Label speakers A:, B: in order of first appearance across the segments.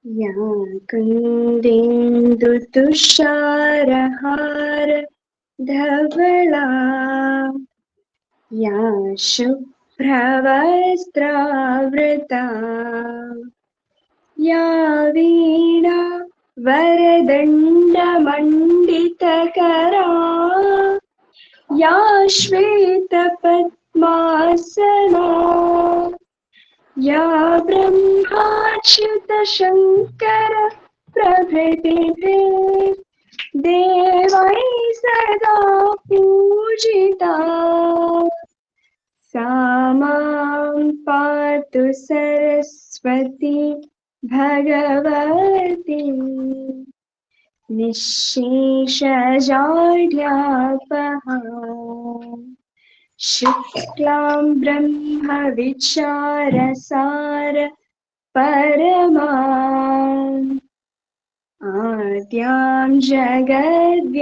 A: या कुन्देन्दुतुषारहार धवला या शुभ्रवस्त्रावृता या वीणा वरदण्डमण्डितकरा या श्वेतपद्मासना या ब्रह्माच्युतशङ्कर प्रभृतिभिः देवैः सदा पूजिता सा मां पातु सरस्वती भगवती निःशेषजाड्यापहा शुक्लां ब्रह्मविचारसार परमाम् आद्यां जगद्व्यापिनी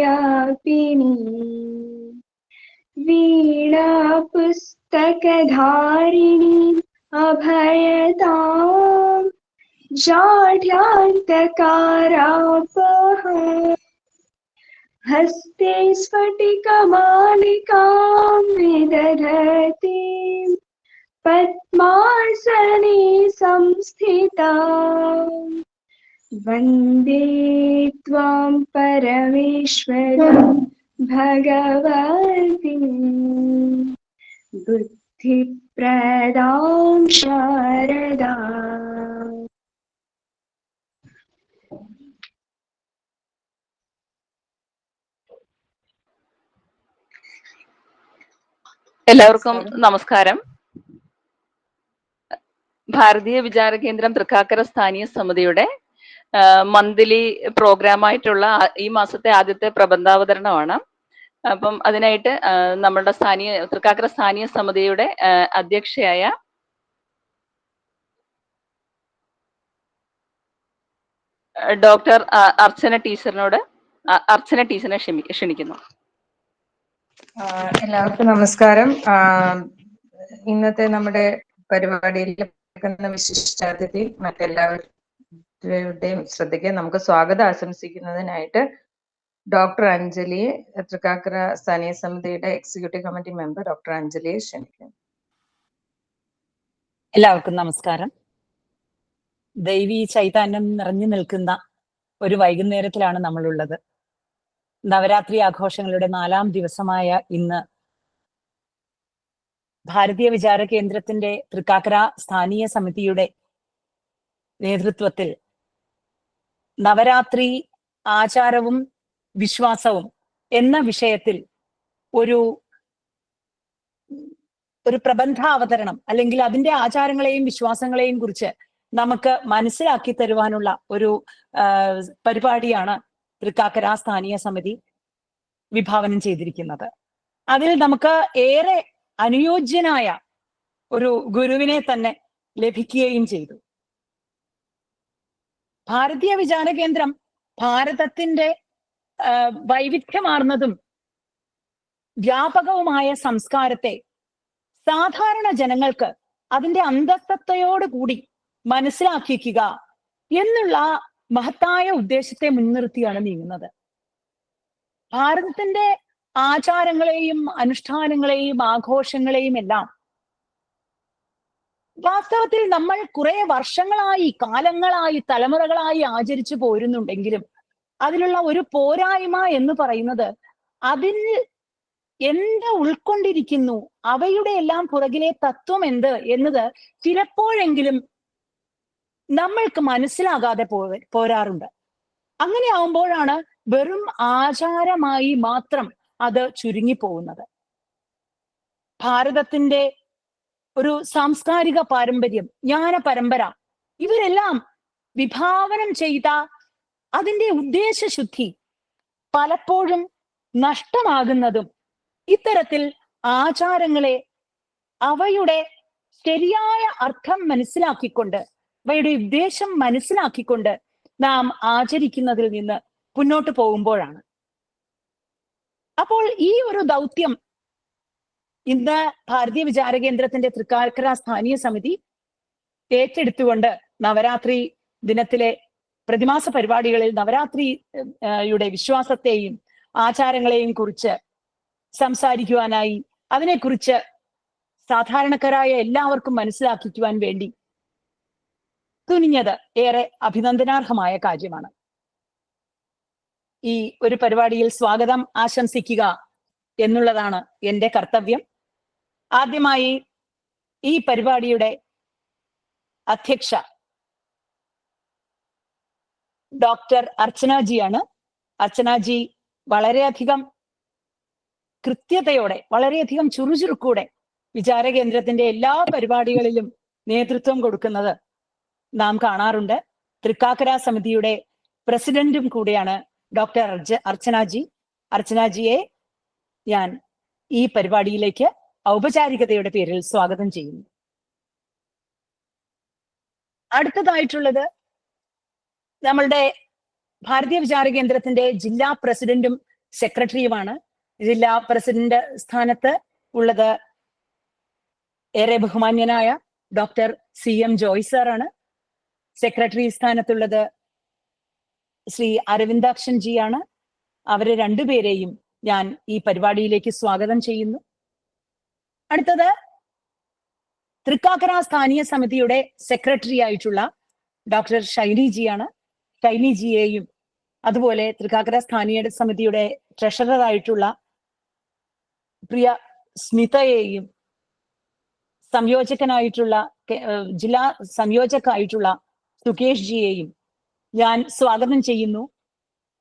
A: वीणा पुस्तकधारिणी अभयताम् जाड्यान्तकारापहा हस्ते स्फटिकमालिकां विदधतीं पद्मासने संस्थिता वन्दे त्वां परमेश्वरीं भगवतीं बुद्धिप्रदां शारदाम्.
B: എല്ലാവർക്കും നമസ്കാരം. ഭാരതീയ വിചാര കേന്ദ്രം തൃക്കാക്കര സ്ഥാനീയ സമിതിയുടെ മന്ത്ലി പ്രോഗ്രാമായിട്ടുള്ള ഈ മാസത്തെ ആദ്യത്തെ പ്രബന്ധാവതരണമാണ്. അപ്പം അതിനായിട്ട് നമ്മുടെ തൃക്കാക്കര സ്ഥാനീയ സമിതിയുടെ അധ്യക്ഷയായ ഡോക്ടർ അർച്ചന ടീച്ചറിനെ ക്ഷണിക്കുന്നു.
C: എല്ലാവർക്കും നമസ്കാരം. ഇന്നത്തെ നമ്മുടെ പരിപാടിയിൽ വിശിഷ്ടാതിഥി മറ്റെല്ലാവരുടെയും ശ്രദ്ധയ്ക്ക് നമുക്ക് സ്വാഗതം ആശംസിക്കുന്നതിനായിട്ട് ഡോക്ടർ അഞ്ജലിയെ, തൃക്കാക്കര സ്ഥാനീയ സമിതിയുടെ എക്സിക്യൂട്ടീവ് കമ്മിറ്റി മെമ്പർ ഡോക്ടർ അഞ്ജലിയെ ക്ഷണിക്കുന്നു.
D: എല്ലാവർക്കും നമസ്കാരം. ദൈവീ ചൈതന്യം നിറഞ്ഞു നിൽക്കുന്ന ഒരു വൈകുന്നേരത്തിലാണ് നമ്മളുള്ളത്. നവരാത്രി ആഘോഷങ്ങളുടെ 4ാം ദിവസമായ ഇന്ന് ഭാരതീയ വിചാര കേന്ദ്രത്തിന്റെ തൃക്കാക്കര സ്ഥാനീയ സമിതിയുടെ നേതൃത്വത്തിൽ നവരാത്രി ആചാരവും വിശ്വാസവും എന്ന വിഷയത്തിൽ ഒരു പ്രബന്ധാവതരണം അല്ലെങ്കിൽ അതിന്റെ ആചാരങ്ങളെയും വിശ്വാസങ്ങളെയും കുറിച്ച് നമുക്ക് മനസ്സിലാക്കി തരുവാനുള്ള ഒരു പരിപാടിയാണ് തൃക്കാക്കര സ്ഥാനീയ സമിതി വിഭാവനം ചെയ്തിരിക്കുന്നത്. അതിൽ നമുക്ക് ഏറെ അനുയോജ്യനായ ഒരു ഗുരുവിനെ തന്നെ ലഭിക്കുകയും ചെയ്തു. ഭാരതീയ വിചാര കേന്ദ്രം ഭാരതത്തിന്റെ വൈവിധ്യമാർന്നതും വ്യാപകവുമായ സംസ്കാരത്തെ സാധാരണ ജനങ്ങൾക്ക് അതിന്റെ അന്തസത്തയോടുകൂടി മനസ്സിലാക്കിക്കുക എന്നുള്ള മഹത്തായ ഉദ്ദേശത്തെ മുൻനിർത്തിയാണ് നീങ്ങുന്നത്. ഭാരതത്തിന്റെ ആചാരങ്ങളെയും അനുഷ്ഠാനങ്ങളെയും ആഘോഷങ്ങളെയും എല്ലാം വാസ്തവത്തിൽ നമ്മൾ കുറെ വർഷങ്ങളായി, കാലങ്ങളായി, തലമുറകളായി ആചരിച്ചു പോരുന്നുണ്ടെങ്കിലും അതിലുള്ള ഒരു പോരായ്മ എന്ന് പറയുന്നത് അതിൽ എന്ത് ഉൾക്കൊണ്ടിരിക്കുന്നു, അവയുടെ എല്ലാം പുറകിലെ തത്വം എന്ത് എന്നത് ചിലപ്പോഴെങ്കിലും നമ്മൾക്ക് മനസ്സിലാകാതെ പോരാറുണ്ട്. അങ്ങനെ ആവുമ്പോഴാണ് വെറും ആചാരമായി മാത്രം അത് ചുരുങ്ങിപ്പോകുന്നത്. ഭാരതത്തിന്റെ ഒരു സാംസ്കാരിക പാരമ്പര്യം, ജ്ഞാന പരമ്പര, ഇവരെല്ലാം വിഭാവനം ചെയ്ത അതിന്റെ ഉദ്ദേശശുദ്ധി പലപ്പോഴും നഷ്ടമാകുന്നതും ഇത്തരത്തിൽ ആചാരങ്ങളെ അവയുടെ ശരിയായ അർത്ഥം മനസ്സിലാക്കിക്കൊണ്ട്, അവയുടെ ഉദ്ദേശം മനസ്സിലാക്കിക്കൊണ്ട് നാം ആചരിക്കുന്നതിൽ നിന്ന് മുന്നോട്ട് പോകുമ്പോഴാണ്. അപ്പോൾ ഈ ഒരു ദൗത്യം ഇന്ന് ഭാരതീയ വിചാര കേന്ദ്രത്തിന്റെ തൃക്കാക്കര സ്ഥാനീയ സമിതി ഏറ്റെടുത്തുകൊണ്ട് നവരാത്രി ദിനത്തിലെ പ്രതിമാസ പരിപാടികളിൽ നവരാത്രിയുടെ വിശ്വാസത്തെയും ആചാരങ്ങളെയും കുറിച്ച് സംസാരിക്കുവാനായി, അതിനെക്കുറിച്ച് സാധാരണക്കാരായ എല്ലാവർക്കും മനസ്സിലാക്കിക്കുവാൻ വേണ്ടി തുനിഞ്ഞത് ഏറെ അഭിനന്ദനാർഹമായ കാര്യമാണ്. ഈ ഒരു പരിപാടിയിൽ സ്വാഗതം ആശംസിക്കുക എന്നുള്ളതാണ് എൻ്റെ കർത്തവ്യം. ആദ്യമായി ഈ പരിപാടിയുടെ അധ്യക്ഷ ഡോക്ടർ അർച്ചനാജിയാണ്. അർച്ചനാജി വളരെയധികം കൃത്യതയോടെ, വളരെയധികം ചുറുചുറുക്കൂടെ വിചാരകേന്ദ്രത്തിന്റെ എല്ലാ പരിപാടികളിലും നേതൃത്വം കൊടുക്കുന്നത് നാം കാണാറുണ്ട്. തൃക്കാക്കര സമിതിയുടെ പ്രസിഡന്റും കൂടിയാണ് ഡോക്ടർ അർച്ചനാജി. അർച്ചനാജിയെ ഞാൻ ഈ പരിപാടിയിലേക്ക് ഔപചാരികതയുടെ പേരിൽ സ്വാഗതം ചെയ്യുന്നു. അടുത്തതായിട്ടുള്ളത് നമ്മളുടെ ഭാരതീയ വിചാരകേന്ദ്രത്തിന്റെ ജില്ലാ പ്രസിഡന്റും സെക്രട്ടറിയുമാണ്. ജില്ലാ പ്രസിഡന്റ് സ്ഥാനത്ത് ഉള്ളത് ഏറെ ബഹുമാന്യനായ ഡോക്ടർ CM ജോയ് സാറാണ്. സെക്രട്ടറി സ്ഥാനത്തുള്ളത് ശ്രീ അരവിന്ദാക്ഷൻ ജിയാണ്. അവരെ രണ്ടുപേരെയും ഞാൻ ഈ പരിപാടിയിലേക്ക് സ്വാഗതം ചെയ്യുന്നു. അടുത്തത് തൃക്കാക്കര സ്ഥാനീയ സമിതിയുടെ സെക്രട്ടറി ആയിട്ടുള്ള ഡോക്ടർ ഷൈനി ജിയാണ്. ഷൈനി ജിയെയും അതുപോലെ തൃക്കാക്കര സ്ഥാനീയ സമിതിയുടെ ട്രഷറർ ആയിട്ടുള്ള പ്രിയ സ്മിതയെയും സംയോജകനായിട്ടുള്ള ജില്ലാ സംയോജകമായിട്ടുള്ള സുകേഷ് ജിയെയും ഞാൻ സ്വാഗതം ചെയ്യുന്നു.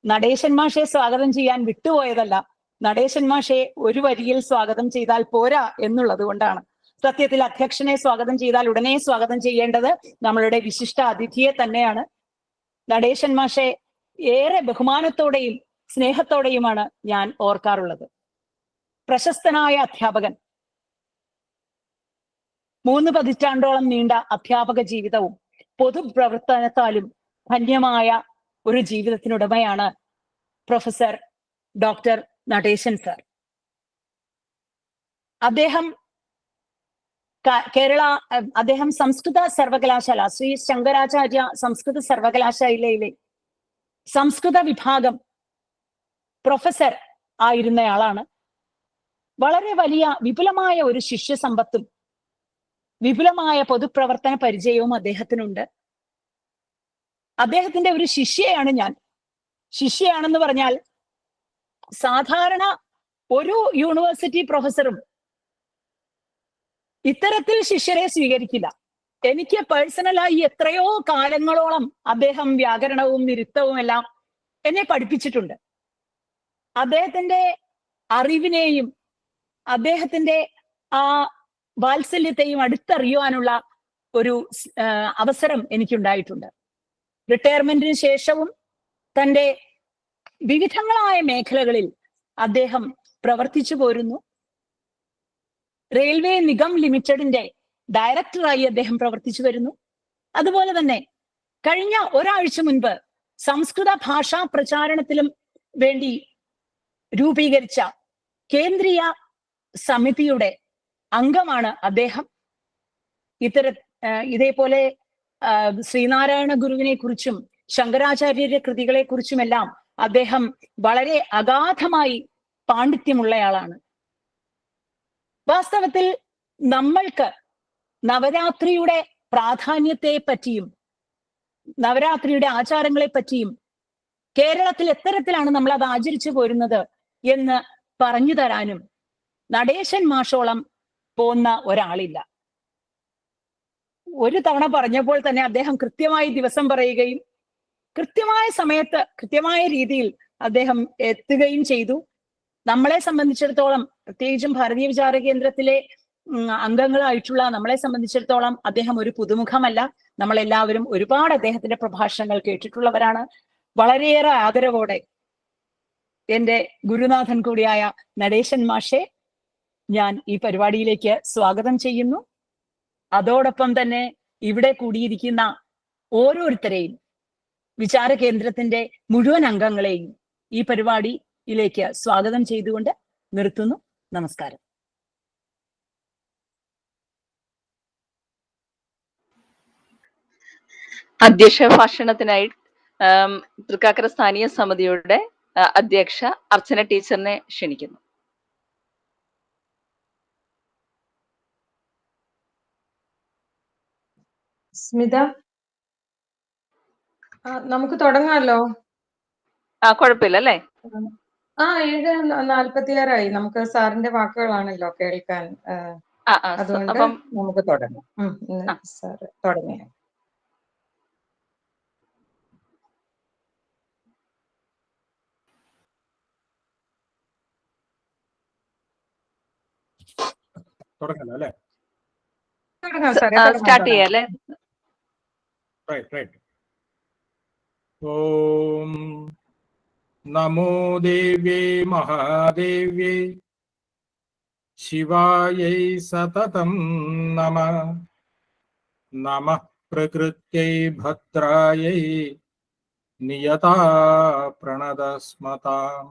D: നടേശൻ മാഷെ സ്വാഗതം ചെയ്യാൻ വിട്ടുപോയതല്ല, നടേശൻ മാഷെ ഒരു വരിയിൽ സ്വാഗതം ചെയ്താൽ പോരാ എന്നുള്ളത് കൊണ്ടാണ്. സത്യത്തിൽ അധ്യക്ഷനെ സ്വാഗതം ചെയ്താൽ ഉടനെ സ്വാഗതം ചെയ്യേണ്ടത് നമ്മളുടെ വിശിഷ്ട അതിഥിയെ തന്നെയാണ്. നടേശൻ മാഷെ ഏറെ ബഹുമാനത്തോടെയും സ്നേഹത്തോടെയുമാണ് ഞാൻ ഓർക്കാറുള്ളത്. പ്രശസ്തനായ അധ്യാപകൻ, 3 പതിറ്റാണ്ടോളം നീണ്ട അധ്യാപക ജീവിതവും പൊതുപ്രവർത്തനത്താലും ധന്യമായ ഒരു ജീവിതത്തിനുടമയാണ് പ്രൊഫസർ ഡോക്ടർ നടേശൻ സർ. അദ്ദേഹം സംസ്കൃത സർവകലാശാല, ശ്രീ ശങ്കരാചാര്യ സംസ്കൃത സർവകലാശാലയിലെ സംസ്കൃത വിഭാഗം പ്രൊഫസർ ആയിരുന്നയാളാണ്. വളരെ വലിയ വിപുലമായ ഒരു ശിഷ്യസമ്പത്തും വിപുലമായ പൊതുപ്രവർത്തന പരിചയവും അദ്ദേഹത്തിനുണ്ട്. അദ്ദേഹത്തിന്റെ ഒരു ശിഷ്യയാണ് ഞാൻ. ശിഷ്യയാണെന്ന് പറഞ്ഞാൽ സാധാരണ ഒരു യൂണിവേഴ്സിറ്റി പ്രൊഫസറും ഇത്തരത്തിൽ ശിഷ്യരെ സ്വീകരിക്കില്ല. എനിക്ക് പേഴ്സണലായി എത്രയോ കാലങ്ങളോളം അദ്ദേഹം വ്യാകരണവും നിരുത്തവും എല്ലാം എന്നെ പഠിപ്പിച്ചിട്ടുണ്ട്. അദ്ദേഹത്തിന്റെ അറിവിനെയും അദ്ദേഹത്തിന്റെ ആ വാത്സല്യത്തെയും അടുത്തറിയുവാനുള്ള ഒരു അവസരം എനിക്കുണ്ടായിട്ടുണ്ട്. റിട്ടയർമെന്റിന് ശേഷവും തൻ്റെ വിവിധങ്ങളായ മേഖലകളിൽ അദ്ദേഹം പ്രവർത്തിച്ചു പോരുന്നു. റെയിൽവേ നിഗം ലിമിറ്റഡിന്റെ ഡയറക്ടറായി അദ്ദേഹം പ്രവർത്തിച്ചു വരുന്നു. അതുപോലെ തന്നെ കഴിഞ്ഞ ഒരാഴ്ച മുൻപ് സംസ്കൃത ഭാഷാ പ്രചാരണത്തിലും വേണ്ടി രൂപീകരിച്ച കേന്ദ്രീയ സമിതിയുടെ അംഗമാണ് അദ്ദേഹം. ഇതേപോലെ ശ്രീനാരായണ ഗുരുവിനെ കുറിച്ചും ശങ്കരാചാര്യരുടെ കൃതികളെ കുറിച്ചുമെല്ലാം അദ്ദേഹം വളരെ അഗാധമായി പാണ്ഡിത്യമുള്ളയാളാണ്. വാസ്തവത്തിൽ നമ്മൾക്ക് നവരാത്രിയുടെ പ്രാധാന്യത്തെ പറ്റിയും നവരാത്രിയുടെ ആചാരങ്ങളെ പറ്റിയും കേരളത്തിൽ എത്തരത്തിലാണ് നമ്മൾ അത് ആചരിച്ചു പോരുന്നത് എന്ന് പറഞ്ഞു തരാനും നടേശൻ മാഷോളം പോന്ന ഒരാളില്ല. ഒരു തവണ പറഞ്ഞപ്പോൾ തന്നെ അദ്ദേഹം കൃത്യമായി ദിവസം പറയുകയും കൃത്യമായ സമയത്ത് കൃത്യമായ രീതിയിൽ അദ്ദേഹം എത്തുകയും ചെയ്തു. നമ്മളെ സംബന്ധിച്ചിടത്തോളം, പ്രത്യേകിച്ചും ഭാരതീയ വിചാര കേന്ദ്രത്തിലെ അംഗങ്ങളായിട്ടുള്ള നമ്മളെ സംബന്ധിച്ചിടത്തോളം അദ്ദേഹം ഒരു പുതുമുഖമല്ല. നമ്മളെല്ലാവരും ഒരുപാട് അദ്ദേഹത്തിന്റെ പ്രഭാഷണങ്ങൾ കേട്ടിട്ടുള്ളവരാണ്. വളരെയേറെ ആദരവോടെ എൻ്റെ ഗുരുനാഥൻ കൂടിയായ നടേശൻ മാഷെ ഞാൻ ഈ പരിപാടിയിലേക്ക് സ്വാഗതം ചെയ്യുന്നു. അതോടൊപ്പം തന്നെ ഇവിടെ കൂടിയിരിക്കുന്ന ഓരോരുത്തരെയും, വിചാര കേന്ദ്രത്തിന്റെ മുഴുവൻ അംഗങ്ങളെയും ഈ പരിപാടിയിലേക്ക് സ്വാഗതം ചെയ്തുകൊണ്ട് നിർത്തുന്നു. നമസ്കാരം.
B: അധ്യക്ഷ ഭാഷണത്തിനായി തൃക്കാക്കര സ്ഥാനീയ സമിതിയുടെ അധ്യക്ഷ അർച്ചന ടീച്ചറിനെ ക്ഷണിക്കുന്നു.
C: സ്മിത, നമുക്ക് തുടങ്ങാമല്ലോ.
B: കുഴപ്പമില്ല അല്ലേ?
C: 7:46 നമുക്ക് സാറിന്റെ വാക്കുകളാണല്ലോ കേൾക്കാൻ. അതുകൊണ്ട് നമുക്ക് തുടങ്ങാം. സാറ് തുടങ്ങിയ
E: തുടങ്ങല്ലോ അല്ലേ?
B: സ്റ്റാർട്ട് ചെയ്യാം അല്ലേ?
E: ഓം നമോ ദേവ്യേ മഹാദേവ്യേ ശിവായൈ സതതം നമഃ. നമഃ പ്രകൃത്यै ഭദ്രായൈ നിയതാ പ്രണതസ്മതാം.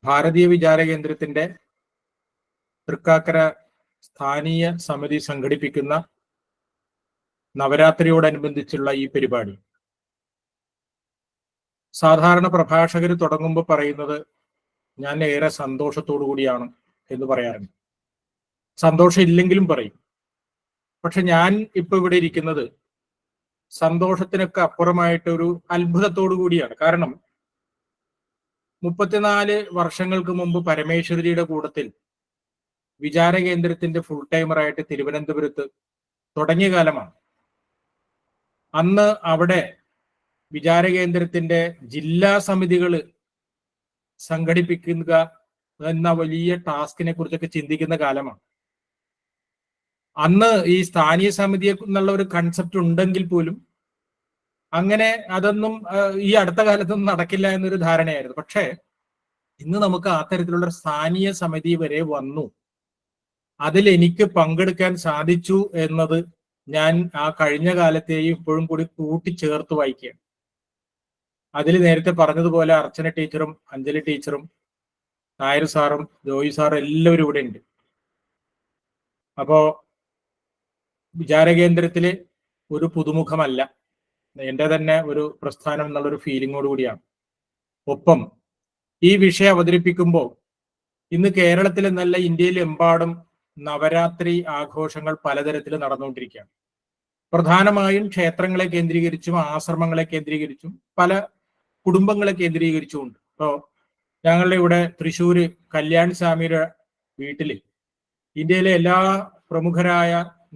E: ഭാരതീയ വിചാര കേന്ദ്രത്തിന്റെ തൃക്കാക്കര സ്ഥാനീയ സമിതി സംഘടിപ്പിക്കുന്ന നവരാത്രിയോടനുബന്ധിച്ചുള്ള ഈ പരിപാടി സാധാരണ പ്രഭാഷകർ തുടങ്ങുമ്പോൾ പറയുന്നത് ഞാൻ ഏറെ സന്തോഷത്തോടു കൂടിയാണ് എന്ന് പറയാറുണ്ട്. സന്തോഷം ഇല്ലെങ്കിലും പറയും. പക്ഷെ ഞാൻ ഇപ്പൊ ഇവിടെ ഇരിക്കുന്നത് സന്തോഷത്തിനൊക്കെ അപ്പുറമായിട്ട് ഒരു അത്ഭുതത്തോടു കൂടിയാണ്. കാരണം 34 വർഷങ്ങൾക്ക് മുമ്പ് പരമേശ്വരിയുടെ കൂടത്തിൽ വിചാര കേന്ദ്രത്തിന്റെ ഫുൾ ടൈമറായിട്ട് തിരുവനന്തപുരത്ത് തുടങ്ങിയ കാലമാണ്. അന്ന് അവിടെ വിചാര കേന്ദ്രത്തിന്റെ ജില്ലാ സമിതികൾ സംഘടിപ്പിക്കുക എന്ന വലിയ ടാസ്കിനെ കുറിച്ചൊക്കെ ചിന്തിക്കുന്ന കാലമാണ്. അന്ന് ഈ സ്ഥാനീയ സമിതിയെ എന്നുള്ള ഒരു കൺസെപ്റ്റ് ഉണ്ടെങ്കിൽ പോലും അങ്ങനെ അതൊന്നും ഈ അടുത്ത കാലത്തൊന്നും നടക്കില്ല എന്നൊരു ധാരണയായിരുന്നു. പക്ഷേ ഇന്ന് നമുക്ക് ആ തരത്തിലുള്ള സ്ഥാനീയ സമിതി വരെ വന്നു. അതിൽ എനിക്ക് പങ്കെടുക്കാൻ സാധിച്ചു എന്നത് ഞാൻ ആ കഴിഞ്ഞ കാലത്തെയും ഇപ്പോഴും കൂടി കൂട്ടിച്ചേർത്ത് വായിക്കുകയാണ്. അതിൽ നേരത്തെ പറഞ്ഞതുപോലെ അർച്ചന ടീച്ചറും അഞ്ജലി ടീച്ചറും നായർ സാറും ജോയി സാറും എല്ലാവരും ഇവിടെ ഉണ്ട്. അപ്പോ വിചാരകേന്ദ്രത്തില് ഒരു പുതുമുഖമല്ല, എൻ്റെ തന്നെ ഒരു പ്രസ്ഥാനം എന്നുള്ളൊരു ഫീലിങ്ങോട് കൂടിയാണ്. ഒപ്പം ഈ വിഷയം അവതരിപ്പിക്കുമ്പോൾ ഇന്ന് കേരളത്തിൽ എന്നല്ല ഇന്ത്യയിലെമ്പാടും നവരാത്രി ആഘോഷങ്ങൾ പലതരത്തിൽ നടന്നുകൊണ്ടിരിക്കുകയാണ്. പ്രധാനമായും ക്ഷേത്രങ്ങളെ കേന്ദ്രീകരിച്ചും ആശ്രമങ്ങളെ കേന്ദ്രീകരിച്ചും പല കുടുംബങ്ങളെ കേന്ദ്രീകരിച്ചുമുണ്ട്. ഇപ്പോൾ ഞങ്ങളുടെ ഇവിടെ തൃശ്ശൂര് കല്യാൺ സ്വാമിയുടെ വീട്ടില് ഇന്ത്യയിലെ എല്ലാ പ്രമുഖരായ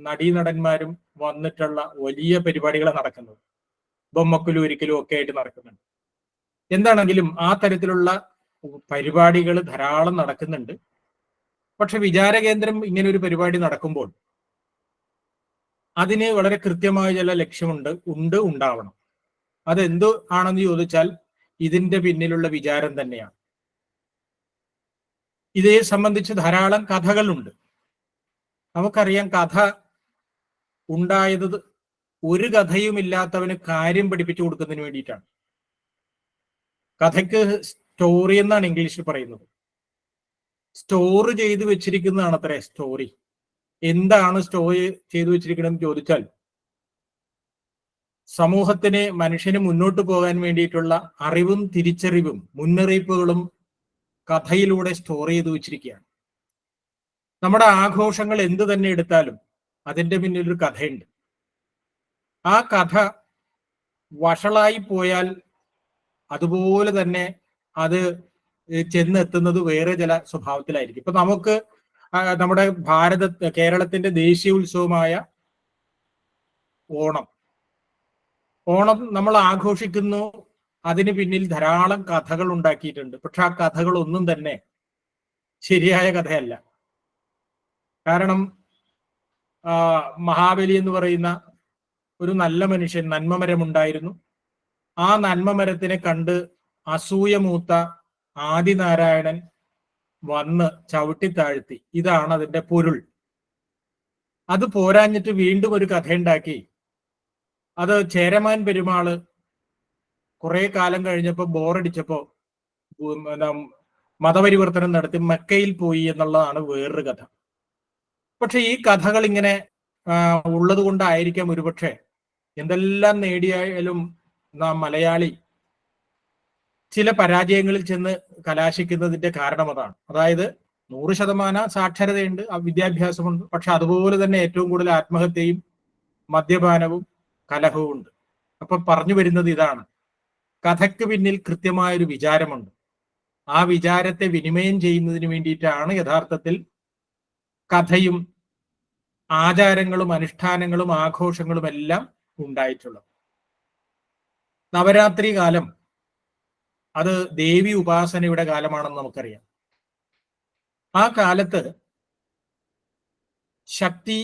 E: നടീനടന്മാരും വന്നിട്ടുള്ള വലിയ പരിപാടികൾ നടക്കുന്നത്. ബൊമ്മക്കലും ഒരിക്കലും ഒക്കെ ആയിട്ട് നടക്കുന്നുണ്ട്. എന്താണെങ്കിലും ആ തരത്തിലുള്ള പരിപാടികൾ ധാരാളം നടക്കുന്നുണ്ട്. പക്ഷെ വിചാരകേന്ദ്രം ഇങ്ങനെ ഒരു പരിപാടി നടക്കുമ്പോൾ അതിന് വളരെ കൃത്യമായ ചില ലക്ഷ്യമുണ്ട്, ഉണ്ടാവണം. അതെന്ത് ആണെന്ന് ചോദിച്ചാൽ ഇതിന്റെ പിന്നിലുള്ള വിചാരം തന്നെയാണ്. ഇതേ സംബന്ധിച്ച് ധാരാളം കഥകളുണ്ട്. നമുക്കറിയാം, കഥ ഉണ്ടായത് ഒരു കഥയുമില്ലാത്തവന് കാര്യം പഠിപ്പിച്ചു കൊടുക്കുന്നതിന് വേണ്ടിയിട്ടാണ്. കഥയ്ക്ക് സ്റ്റോറി എന്നാണ് ഇംഗ്ലീഷിൽ പറയുന്നത്. സ്റ്റോർ ചെയ്ത് വെച്ചിരിക്കുന്നതാണ് അത്രേ സ്റ്റോറി. എന്താണ് സ്റ്റോറി ചെയ്തു വെച്ചിരിക്കണമെന്ന് ചോദിച്ചാൽ സമൂഹത്തിന്, മനുഷ്യന് മുന്നോട്ട് പോകാൻ വേണ്ടിയിട്ടുള്ള അറിവും തിരിച്ചറിവും മുന്നറിയിപ്പുകളും കഥയിലൂടെ സ്റ്റോർ ചെയ്തു വെച്ചിരിക്കുകയാണ്. നമ്മുടെ ആഘോഷങ്ങൾ എന്തു തന്നെ എടുത്താലും അതിൻ്റെ പിന്നിലൊരു കഥയുണ്ട്. ആ കഥ വഷളായി പോയാൽ അതുപോലെ തന്നെ അത് ചെന്നെത്തുന്നത് വേറെ ചില സ്വഭാവത്തിലായിരിക്കും. ഇപ്പൊ നമുക്ക് നമ്മുടെ കേരളത്തിന്റെ ദേശീയ ഉത്സവമായ ഓണം നമ്മൾ ആഘോഷിക്കുന്നു. അതിന് പിന്നിൽ ധാരാളം കഥകൾ ഉണ്ടാക്കിയിട്ടുണ്ട്. പക്ഷെ ആ കഥകളൊന്നും തന്നെ ശരിയായ കഥയല്ല. കാരണം മഹാബലി എന്ന് പറയുന്ന ഒരു നല്ല മനുഷ്യൻ, നന്മമരമുണ്ടായിരുന്നു. ആ നന്മമരത്തിനെ കണ്ട് അസൂയ മൂത്ത ആദിനാരായണൻ വന്ന് ചവിട്ടിത്താഴ്ത്തി. ഇതാണ് അതിന്റെ പൊരുൾ. അത് പോരാഞ്ഞിട്ട് വീണ്ടും ഒരു കഥയുണ്ടാക്കി. അത് ചേരമാൻ പെരുമാള് കുറെ കാലം കഴിഞ്ഞപ്പോ ബോറടിച്ചപ്പോ മതപരിവർത്തനം നടത്തി മക്കയിൽ പോയി എന്നുള്ളതാണ് വേറൊരു കഥ. പക്ഷെ ഈ കഥകൾ ഇങ്ങനെ ഉള്ളത് കൊണ്ടായിരിക്കാം ഒരുപക്ഷെ എന്തെല്ലാം നേടിയായാലും നാം മലയാളി ചില പരാജയങ്ങളിൽ ചെന്ന് കലാശിക്കുന്നതിന്റെ കാരണം അതാണ്. അതായത് 100% സാക്ഷരതയുണ്ട്, വിദ്യാഭ്യാസമുണ്ട്, പക്ഷെ അതുപോലെ തന്നെ ഏറ്റവും കൂടുതൽ ആത്മഹത്യയും മദ്യപാനവും കലഹവും ഉണ്ട്. അപ്പൊ പറഞ്ഞു വരുന്നത് ഇതാണ്, കഥയ്ക്ക് പിന്നിൽ കൃത്യമായൊരു വിചാരമുണ്ട്. ആ വിചാരത്തെ വിനിമയം ചെയ്യുന്നതിന് വേണ്ടിയിട്ടാണ് യഥാർത്ഥത്തിൽ കഥയും ആചാരങ്ങളും അനുഷ്ഠാനങ്ങളും ആഘോഷങ്ങളും എല്ലാം ഉണ്ടായിട്ടുള്ളത്. നവരാത്രി കാലം അത് ദേവി ഉപാസനയുടെ കാലമാണെന്ന് നമുക്കറിയാം. ആ കാലത്ത് ശക്തി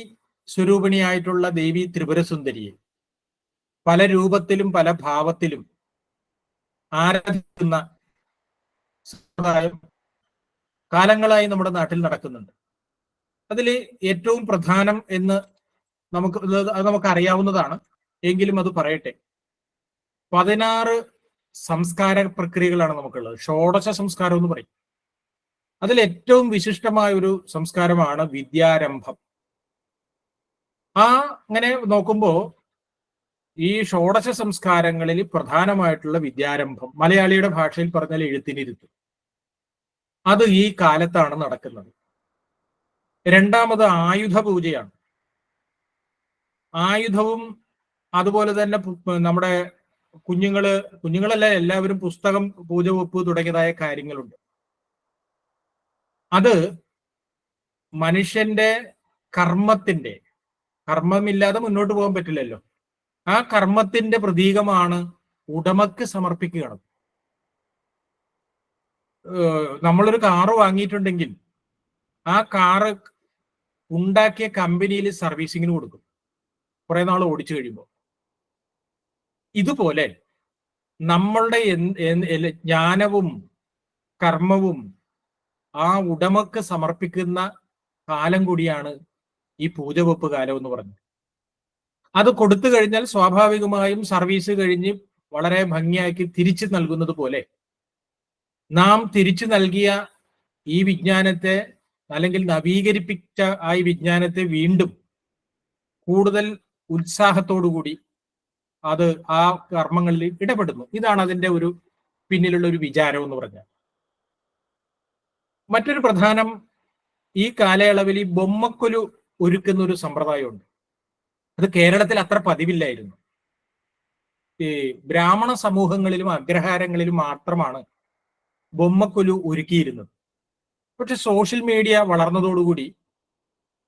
E: സ്വരൂപിണിയായിട്ടുള്ള ദേവി ത്രിപുരസുന്ദരിയെ പല രൂപത്തിലും പല ഭാവത്തിലും ആരാധിക്കുന്ന സമ്പ്രദായം കാലങ്ങളായി നമ്മുടെ നാട്ടിൽ നടക്കുന്നുണ്ട്. അതിൽ ഏറ്റവും പ്രധാനം എന്ന് നമുക്ക് അറിയാവുന്നതാണ്, എങ്കിലും അത് പറയട്ടെ. 16 സംസ്കാര പ്രക്രിയകളാണ് നമുക്കുള്ളത്. ഷോഡശ സംസ്കാരം എന്ന് പറയും. അതിൽ ഏറ്റവും വിശിഷ്ടമായ ഒരു സംസ്കാരമാണ് വിദ്യാരംഭം. അങ്ങനെ നോക്കുമ്പോ ഈ ഷോഡശ സംസ്കാരങ്ങളിൽ പ്രധാനമായിട്ടുള്ള വിദ്യാരംഭം, മലയാളിയുടെ ഭാഷയിൽ പറഞ്ഞാൽ എഴുത്തിനിരുത്തും, അത് ഈ കാലത്താണ് നടക്കുന്നത്. രണ്ടാമത് ആയുധ പൂജയാണ്. ആയുധവും അതുപോലെ തന്നെ നമ്മുടെ കുഞ്ഞുങ്ങളല്ല എല്ലാവരും പുസ്തകം, പൂജ വെപ്പ് തുടങ്ങിയതായ കാര്യങ്ങളുണ്ട്. അത് മനുഷ്യന്റെ കർമ്മമില്ലാതെ മുന്നോട്ട് പോകാൻ പറ്റില്ലല്ലോ. ആ കർമ്മത്തിന്റെ പ്രതീകമാണ് ഉടമക്ക് സമർപ്പിക്കുകയാണ്. നമ്മളൊരു കാറ് വാങ്ങിയിട്ടുണ്ടെങ്കിൽ ആ കാറ് ഉണ്ടാക്കിയ കമ്പനിയിൽ സർവീസിങ്ങിന് കൊടുക്കും കുറെ നാൾ ഓടിച്ചു കഴിയുമ്പോൾ. ഇതുപോലെ നമ്മളുടെ ജ്ഞാനവും കർമ്മവും ആ ഉടമക്ക് സമർപ്പിക്കുന്ന കാലം കൂടിയാണ് ഈ പൂജവെപ്പ് കാലം എന്ന് പറഞ്ഞത്. അത് കൊടുത്തു കഴിഞ്ഞാൽ സ്വാഭാവികമായും സർവീസ് കഴിഞ്ഞ് വളരെ ഭംഗിയാക്കി തിരിച്ചു നൽകുന്നത് പോലെ നാം തിരിച്ചു നൽകിയ ഈ വിജ്ഞാനത്തെ, അല്ലെങ്കിൽ നവീകരിപ്പിച്ച ആ ഈ വിജ്ഞാനത്തെ വീണ്ടും കൂടുതൽ ഉത്സാഹത്തോടുകൂടി അത് ആ കർമ്മങ്ങളിൽ ഇടപെടുന്നു. ഇതാണ് അതിന്റെ ഒരു പിന്നിലുള്ള ഒരു വിചാരം എന്ന് പറഞ്ഞാൽ. മറ്റൊരു പ്രധാനം, ഈ കാലയളവിൽ ഈ ബൊമ്മക്കൊലു ഒരുക്കുന്ന ഒരു സമ്പ്രദായമുണ്ട്. അത് കേരളത്തിൽ അത്ര പതിവില്ലായിരുന്നു. ഈ ബ്രാഹ്മണ സമൂഹങ്ങളിലും അഗ്രഹാരങ്ങളിലും മാത്രമാണ് ബൊമ്മക്കൊലു ഒരുക്കിയിരുന്നത്. പക്ഷെ സോഷ്യൽ മീഡിയ വളർന്നതോടുകൂടി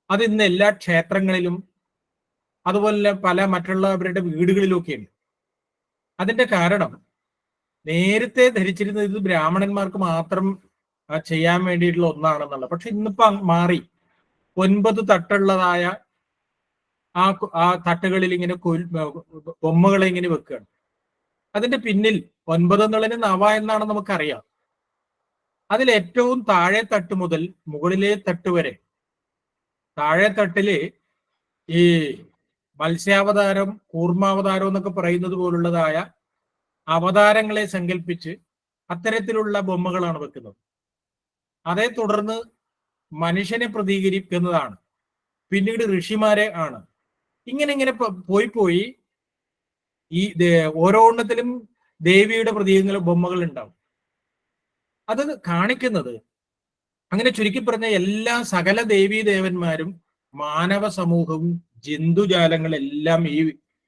E: അത് ഇന്ന് എല്ലാ ക്ഷേത്രങ്ങളിലും അതുപോലെ പല മറ്റുള്ളവരുടെ വീടുകളിലൊക്കെ ഉണ്ട്. അതിന്റെ കാരണം, നേരത്തെ ധരിച്ചിരുന്നത് ഇത് ബ്രാഹ്മണന്മാർക്ക് മാത്രം ചെയ്യാൻ വേണ്ടിയിട്ടുള്ള ഒന്നാണെന്നുള്ളത്. പക്ഷെ ഇന്നിപ്പോ മാറി. 9 തട്ടുള്ളതായ ആ തട്ടുകളിൽ ഇങ്ങനെ ബൊമ്മകളെ ഇങ്ങനെ വെക്കുകയാണ്. അതിന്റെ പിന്നിൽ 9 എന്നുള്ളതിന് നവ എന്നാണ് നമുക്കറിയാം. അതിൽ ഏറ്റവും താഴെ തട്ട് മുതൽ മുകളിലെ തട്ട് വരെ, താഴെ തട്ടില് ഈ മത്സ്യാവതാരം, കൂർമാവതാരം എന്നൊക്കെ പറയുന്നത് പോലുള്ളതായ അവതാരങ്ങളെ സങ്കല്പിച്ച് അത്തരത്തിലുള്ള ബൊമ്മകളാണ് വെക്കുന്നത്. അതേ തുടർന്ന് മനുഷ്യനെ പ്രതികരിക്കുന്നതാണ്, പിന്നീട് ഋഷിമാരെ ആണ്. ഇങ്ങനെ പോയി ഈ ഓരോണ്ണത്തിലും ദേവിയുടെ പ്രതീകങ്ങളും ബൊമ്മകൾ ഉണ്ടാവും. അത് കാണിക്കുന്നത്, അങ്ങനെ ചുരുക്കി പറഞ്ഞ എല്ലാ സകല ദേവീ ദേവന്മാരും മാനവ സമൂഹവും ജന്തുജാലങ്ങളെല്ലാം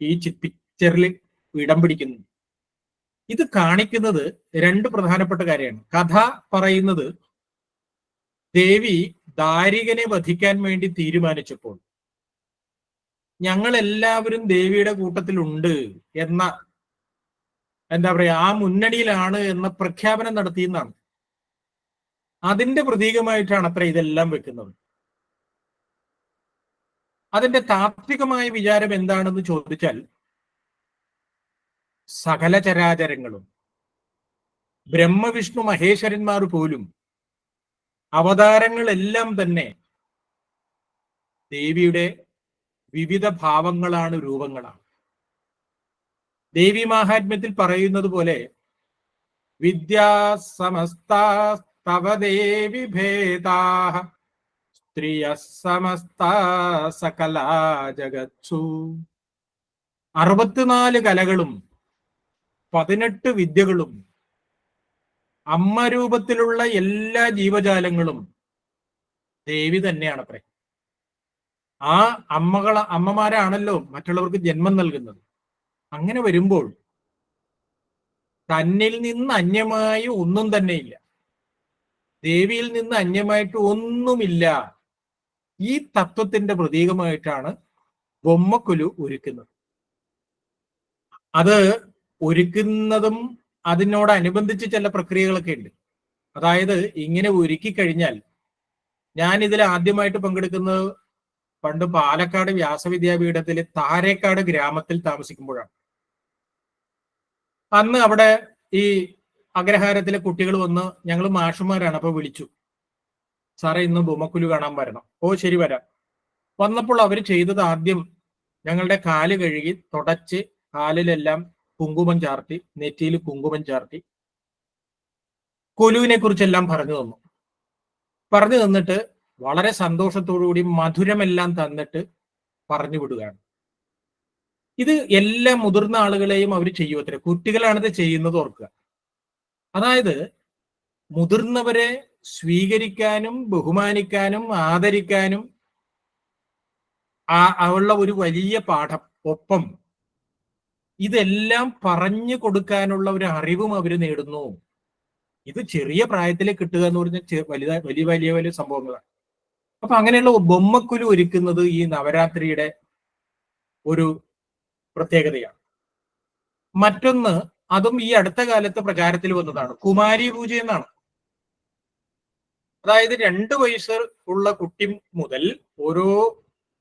E: ഈ പിക്ചറിൽ ഇടം പിടിക്കുന്നു. ഇത് കാണിക്കുന്നത് 2 പ്രധാനപ്പെട്ട കാര്യമാണ്. കഥ പറയുന്നത് ദേവി ദാരികനെ വധിക്കാൻ വേണ്ടി തീരുമാനിച്ചപ്പോൾ ഞങ്ങൾ എല്ലാവരും ദേവിയുടെ കൂട്ടത്തിലുണ്ട് എന്ന, എന്താ പറയാ, ആ മുന്നണിയിലാണ് എന്ന പ്രഖ്യാപനം നടത്തിയെന്നാണ്. അതിന്റെ പ്രതീകമായിട്ടാണ് അത്ര ഇതെല്ലാം വെക്കുന്നത്. അതിന്റെ താത്വികമായ വിചാരം എന്താണെന്ന് ചോദിച്ചാൽ, സകല ചരാചരങ്ങളും ബ്രഹ്മവിഷ്ണു മഹേശ്വരന്മാർ പോലും അവതാരങ്ങളെല്ലാം തന്നെ ദേവിയുടെ വിവിധ ഭാവങ്ങളാണ്, രൂപങ്ങളാണ്. ദേവി മാഹാത്മ്യത്തിൽ പറയുന്നത് പോലെ വിദ്യാസമസ്തവ ദേവി ഭേദാഃ സ്ത്രിയഃ സമസ്താ സകലാ ജഗത്സു. 64 കലകളും 18 വിദ്യകളും അമ്മ രൂപത്തിലുള്ള എല്ലാ ജീവജാലങ്ങളും ദേവി തന്നെയാണ് അത്രേ. ആ അമ്മമാരാണല്ലോ മറ്റുള്ളവർക്ക് ജന്മം നൽകുന്നത്. അങ്ങനെ വരുമ്പോൾ തന്നിൽ നിന്ന് അന്യമായി ഒന്നും തന്നെയില്ല, ദേവിയിൽ നിന്ന് അന്യമായിട്ട് ഒന്നുമില്ല. ഈ തത്വത്തിന്റെ പ്രതീകമായിട്ടാണ് ബൊമ്മക്കുലു ഒരുക്കുന്നത്. അത് ഒരുക്കുന്നതും അതിനോടനുബന്ധിച്ച് ചില പ്രക്രിയകളൊക്കെ ഉണ്ട്. അതായത് ഇങ്ങനെ ഒരുക്കി കഴിഞ്ഞാൽ, ഞാൻ ഇതിൽ ആദ്യമായിട്ട് പങ്കെടുക്കുന്നത് പണ്ട് പാലക്കാട് വ്യാസവിദ്യാപീഠത്തിലെ താരേക്കാട് ഗ്രാമത്തിൽ താമസിക്കുമ്പോഴാണ്. അന്ന് അവിടെ ഈ അഗ്രഹാരത്തിലെ കുട്ടികൾ വന്ന്, ഞങ്ങൾ മാഷുമാരാണ്, അപ്പൊ വിളിച്ചു, സാറേ ഇന്ന് ബൊമ്മക്കുലു കാണാൻ വരണം. ഓ ശരി വരാം. വന്നപ്പോൾ അവർ ചെയ്തത് ആദ്യം ഞങ്ങളുടെ കാല് കഴുകി തുടച്ച് കാലിലെല്ലാം കുങ്കുമം ചാർത്തി, നെറ്റിയിൽ കുങ്കുമം ചാർത്തി, കൊലുവിനെ കുറിച്ചെല്ലാം പറഞ്ഞു തന്നു. പറഞ്ഞു തന്നിട്ട് വളരെ സന്തോഷത്തോടുകൂടി മധുരമെല്ലാം തന്നിട്ട് പറഞ്ഞു വിടുകയാണ്. ഇത് എല്ലാ മുതിർന്ന ആളുകളെയും അവർ ചെയ്യുമത്രേ. കുട്ടികളാണിത് ചെയ്യുന്നത് ഓർക്കുക. അതായത് മുതിർന്നവരെ സ്വീകരിക്കാനും ബഹുമാനിക്കാനും ആദരിക്കാനും ഉള്ള ഒരു വലിയ പാഠം, ഒപ്പം ഇതെല്ലാം പറഞ്ഞു കൊടുക്കാനുള്ള ഒരു അറിവും അവർ നേടുന്നു. ഇത് ചെറിയ പ്രായത്തിൽ കിട്ടുക എന്ന് പറഞ്ഞാൽ വലിയ വലിയ വലിയ സംഭവങ്ങളാണ്. അപ്പൊ അങ്ങനെയുള്ള ബൊമ്മക്കുലു ഒരുക്കുന്നത് ഈ നവരാത്രിയുടെ ഒരു പ്രത്യേകതയാണ്. മറ്റൊന്ന്, അതും ഈ അടുത്ത കാലത്ത് പ്രചാരത്തിൽ വന്നതാണ്, കുമാരി പൂജ എന്നാണ്. അതായത് 2 വയസ്സ് ഉള്ള കുട്ടി മുതൽ ഓരോ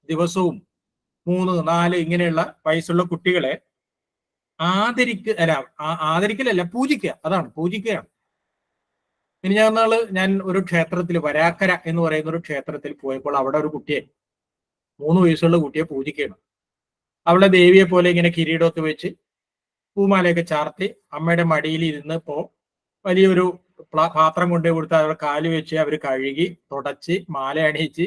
E: ദിവസവും 3, 4 ഇങ്ങനെയുള്ള വയസ്സുള്ള കുട്ടികളെ ആദരിക്കലല്ല, പൂജിക്കുക. അതാണ്, പൂജിക്കുകയാണ്. ഇനി ഞാൻ ഒരു ക്ഷേത്രത്തിൽ, വരാക്കര എന്ന് പറയുന്ന ഒരു ക്ഷേത്രത്തിൽ പോയപ്പോൾ അവിടെ ഒരു കുട്ടിയെ, 3 വയസ്സുള്ള കുട്ടിയെ പൂജിക്കുകയാണ്. അവളെ ദേവിയെ പോലെ ഇങ്ങനെ കിരീടമൊക്കെ വെച്ച് പൂമാലയൊക്കെ ചാർത്തി അമ്മയുടെ മടിയിൽ ഇരുന്നപ്പോ വലിയൊരു പാത്രം കൊണ്ടു കൊടുത്ത് അവരുടെ കാല് വെച്ച് അവർ കഴുകി തുടച്ച് മാല അണിയിച്ച്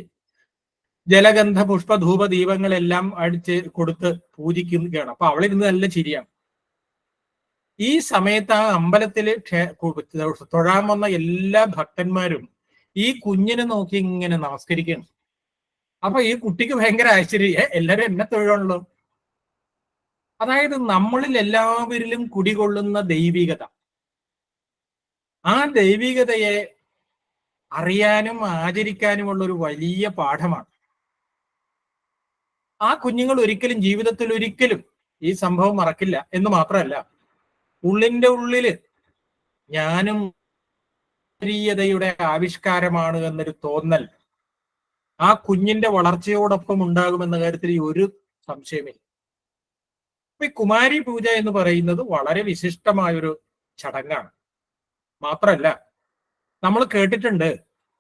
E: ജലഗന്ധ പുഷ്പ ധൂപ ദീപങ്ങളെല്ലാം അടിച്ച് കൊടുത്ത് പൂജിക്കുകയാണ്. അപ്പൊ അവളിരുന്ന് നല്ല ചിരിയാണ്. ഈ സമയത്ത് ആ അമ്പലത്തിൽ തൊഴാൻ വന്ന എല്ലാ ഭക്തന്മാരും ഈ കുഞ്ഞിനെ നോക്കി ഇങ്ങനെ നമസ്കരിക്കണം. അപ്പൊ ഈ കുട്ടിക്ക് ഭയങ്കര ആശ്ചര്യം, എല്ലാരും എന്നെ തൊഴാണല്ലോ. അതായത് നമ്മളിൽ എല്ലാവരിലും കുടികൊള്ളുന്ന ദൈവികത, ആ ദൈവികതയെ അറിയാനും ആചരിക്കാനുമുള്ള ഒരു വലിയ പാഠമാണ്. ആ കുഞ്ഞുങ്ങൾ ഒരിക്കലും ജീവിതത്തിൽ ഒരിക്കലും ഈ സംഭവം മറക്കില്ല എന്ന് മാത്രമല്ല, ഉള്ളിന്റെ ഉള്ളില് ഞാനും യുടെ ആവിഷ്കാരമാണ് എന്നൊരു തോന്നൽ ആ കുഞ്ഞിന്റെ വളർച്ചയോടൊപ്പം ഉണ്ടാകുമെന്ന കാര്യത്തിൽ ഒരു സംശയമില്ല. ഈ കുമാരി പൂജ എന്ന് പറയുന്നത് വളരെ വിശിഷ്ടമായൊരു ചടങ്ങാണ്. മാത്രല്ല, നമ്മൾ കേട്ടിട്ടുണ്ട്,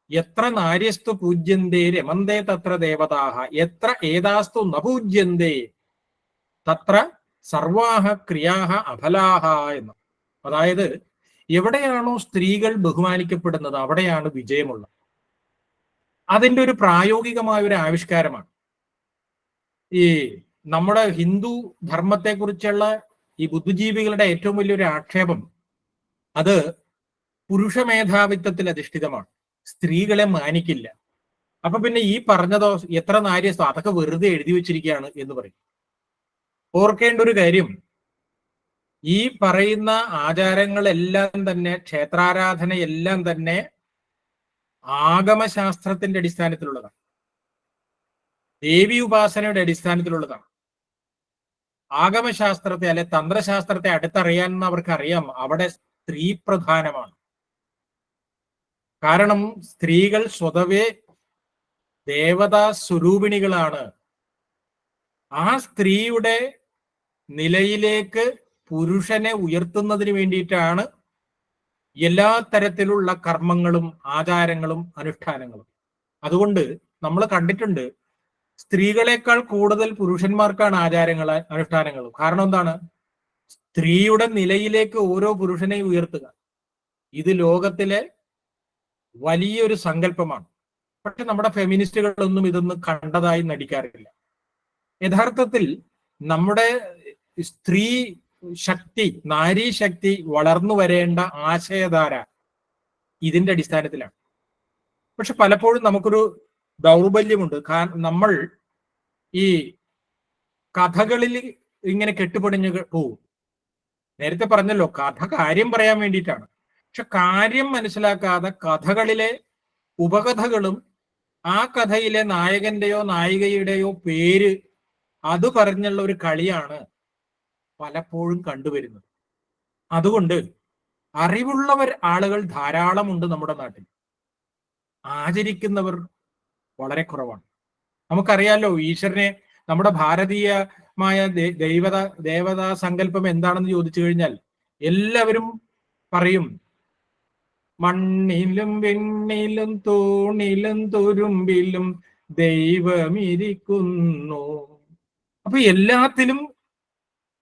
E: എത്ര നാര്യസ്തു പൂജ്യന്തേ രമന്തേ തത്ര ദേവതാഹ, എത്ര ഏതാസ്തു ന പൂജ്യന്തേ തത്ര സർവാഹ ക്രിയാഹ അഫലാഹ എന്ന്. അതായത് എവിടെയാണോ സ്ത്രീകൾ ബഹുമാനിക്കപ്പെടുന്നത് അവിടെയാണ് വിജയമുള്ളത്. അതിൻ്റെ ഒരു പ്രായോഗികമായ ഒരു ആവിഷ്കാരമാണ്. ഈ നമ്മുടെ ഹിന്ദു ധർമ്മത്തെക്കുറിച്ചുള്ള ഈ ബുദ്ധിജീവികളുടെ ഏറ്റവും വലിയൊരു ആക്ഷേപം അത് പുരുഷ മേധാവിത്വത്തിൽ അധിഷ്ഠിതമാണ്. സ്ത്രീകളെ മാനിക്കില്ല. അപ്പൊ പിന്നെ ഈ പറഞ്ഞതോ എത്ര നാര്യസ്തോ അതൊക്കെ വെറുതെ എഴുതി വെച്ചിരിക്കുകയാണ് എന്ന് പറയും. ഓർക്കേണ്ട ഒരു കാര്യം, ഈ പറയുന്ന ആചാരങ്ങളെല്ലാം തന്നെ, ക്ഷേത്രാരാധനയെല്ലാം തന്നെ ആഗമശാസ്ത്രത്തിന്റെ അടിസ്ഥാനത്തിലുള്ളതാണ്, ദേവി ഉപാസനയുടെ അടിസ്ഥാനത്തിലുള്ളതാണ്. ആഗമശാസ്ത്രത്തെ അല്ലെ തന്ത്രശാസ്ത്രത്തെ അടുത്തറിയാൻ അവർക്കറിയാം അവിടെ സ്ത്രീ പ്രധാനമാണ്. കാരണം സ്ത്രീകൾ സ്വതവേ ദേവതാ സ്വരൂപിണികളാണ്. ആ സ്ത്രീയുടെ നിലയിലേക്ക് പുരുഷനെ ഉയർത്തുന്നതിന് വേണ്ടിയിട്ടാണ് എല്ലാ തരത്തിലുള്ള കർമ്മങ്ങളും ആചാരങ്ങളും അനുഷ്ഠാനങ്ങളും. അതുകൊണ്ട് നമ്മൾ കണ്ടിട്ടുണ്ട്, സ്ത്രീകളെക്കാൾ കൂടുതൽ പുരുഷന്മാർക്കാണ് ആചാരങ്ങൾ അനുഷ്ഠാനങ്ങളും. കാരണം എന്താണ്? സ്ത്രീയുടെ നിലയിലേക്ക് ഓരോ പുരുഷനെ ഉയർത്തുക, ഇത് ലോകത്തിലെ വലിയൊരു സങ്കല്പമാണ്. പക്ഷെ നമ്മുടെ ഫെമിനിസ്റ്റുകളൊന്നും ഇതൊന്നും കണ്ടതായി നടിക്കാറില്ല. യഥാർത്ഥത്തിൽ നമ്മുടെ സ്ത്രീ ശക്തി, നാരീ ശക്തി വളർന്നു വരേണ്ട ആശയധാര ഇതിന്റെ അടിസ്ഥാനത്തിലാണ്. പക്ഷെ പലപ്പോഴും നമുക്കൊരു ദൗർബല്യമുണ്ട്. നമ്മൾ ഈ കഥകളിൽ ഇങ്ങനെ കെട്ടുപടിഞ്ഞ് പോവും. നേരത്തെ പറഞ്ഞല്ലോ, കഥ കാര്യം പറയാൻ വേണ്ടിയിട്ടാണ്. പക്ഷെ കാര്യം മനസ്സിലാക്കാതെ കഥകളിലെ ഉപകഥകളും ആ കഥയിലെ നായകന്റെയോ നായികയുടെയോ പേര് അത് പറഞ്ഞുള്ള ഒരു കളിയാണ് പലപ്പോഴും കണ്ടുവരുന്നത്. അതുകൊണ്ട് അറിവുള്ളവർ ആളുകൾ ധാരാളമുണ്ട് നമ്മുടെ നാട്ടിൽ, ആചരിക്കുന്നവർ വളരെ കുറവാണ്. നമുക്കറിയാലോ, ഈശ്വരനെ നമ്മുടെ ഭാരതീയമായ ദേവതാ സങ്കല്പം എന്താണെന്ന് ചോദിച്ചു കഴിഞ്ഞാൽ എല്ലാവരും പറയും മണ്ണിലും വെണ്ണിലും തൂണിലും തുരുമ്പിലും ദൈവമിരിക്കുന്നു. അപ്പൊ എല്ലാത്തിലും,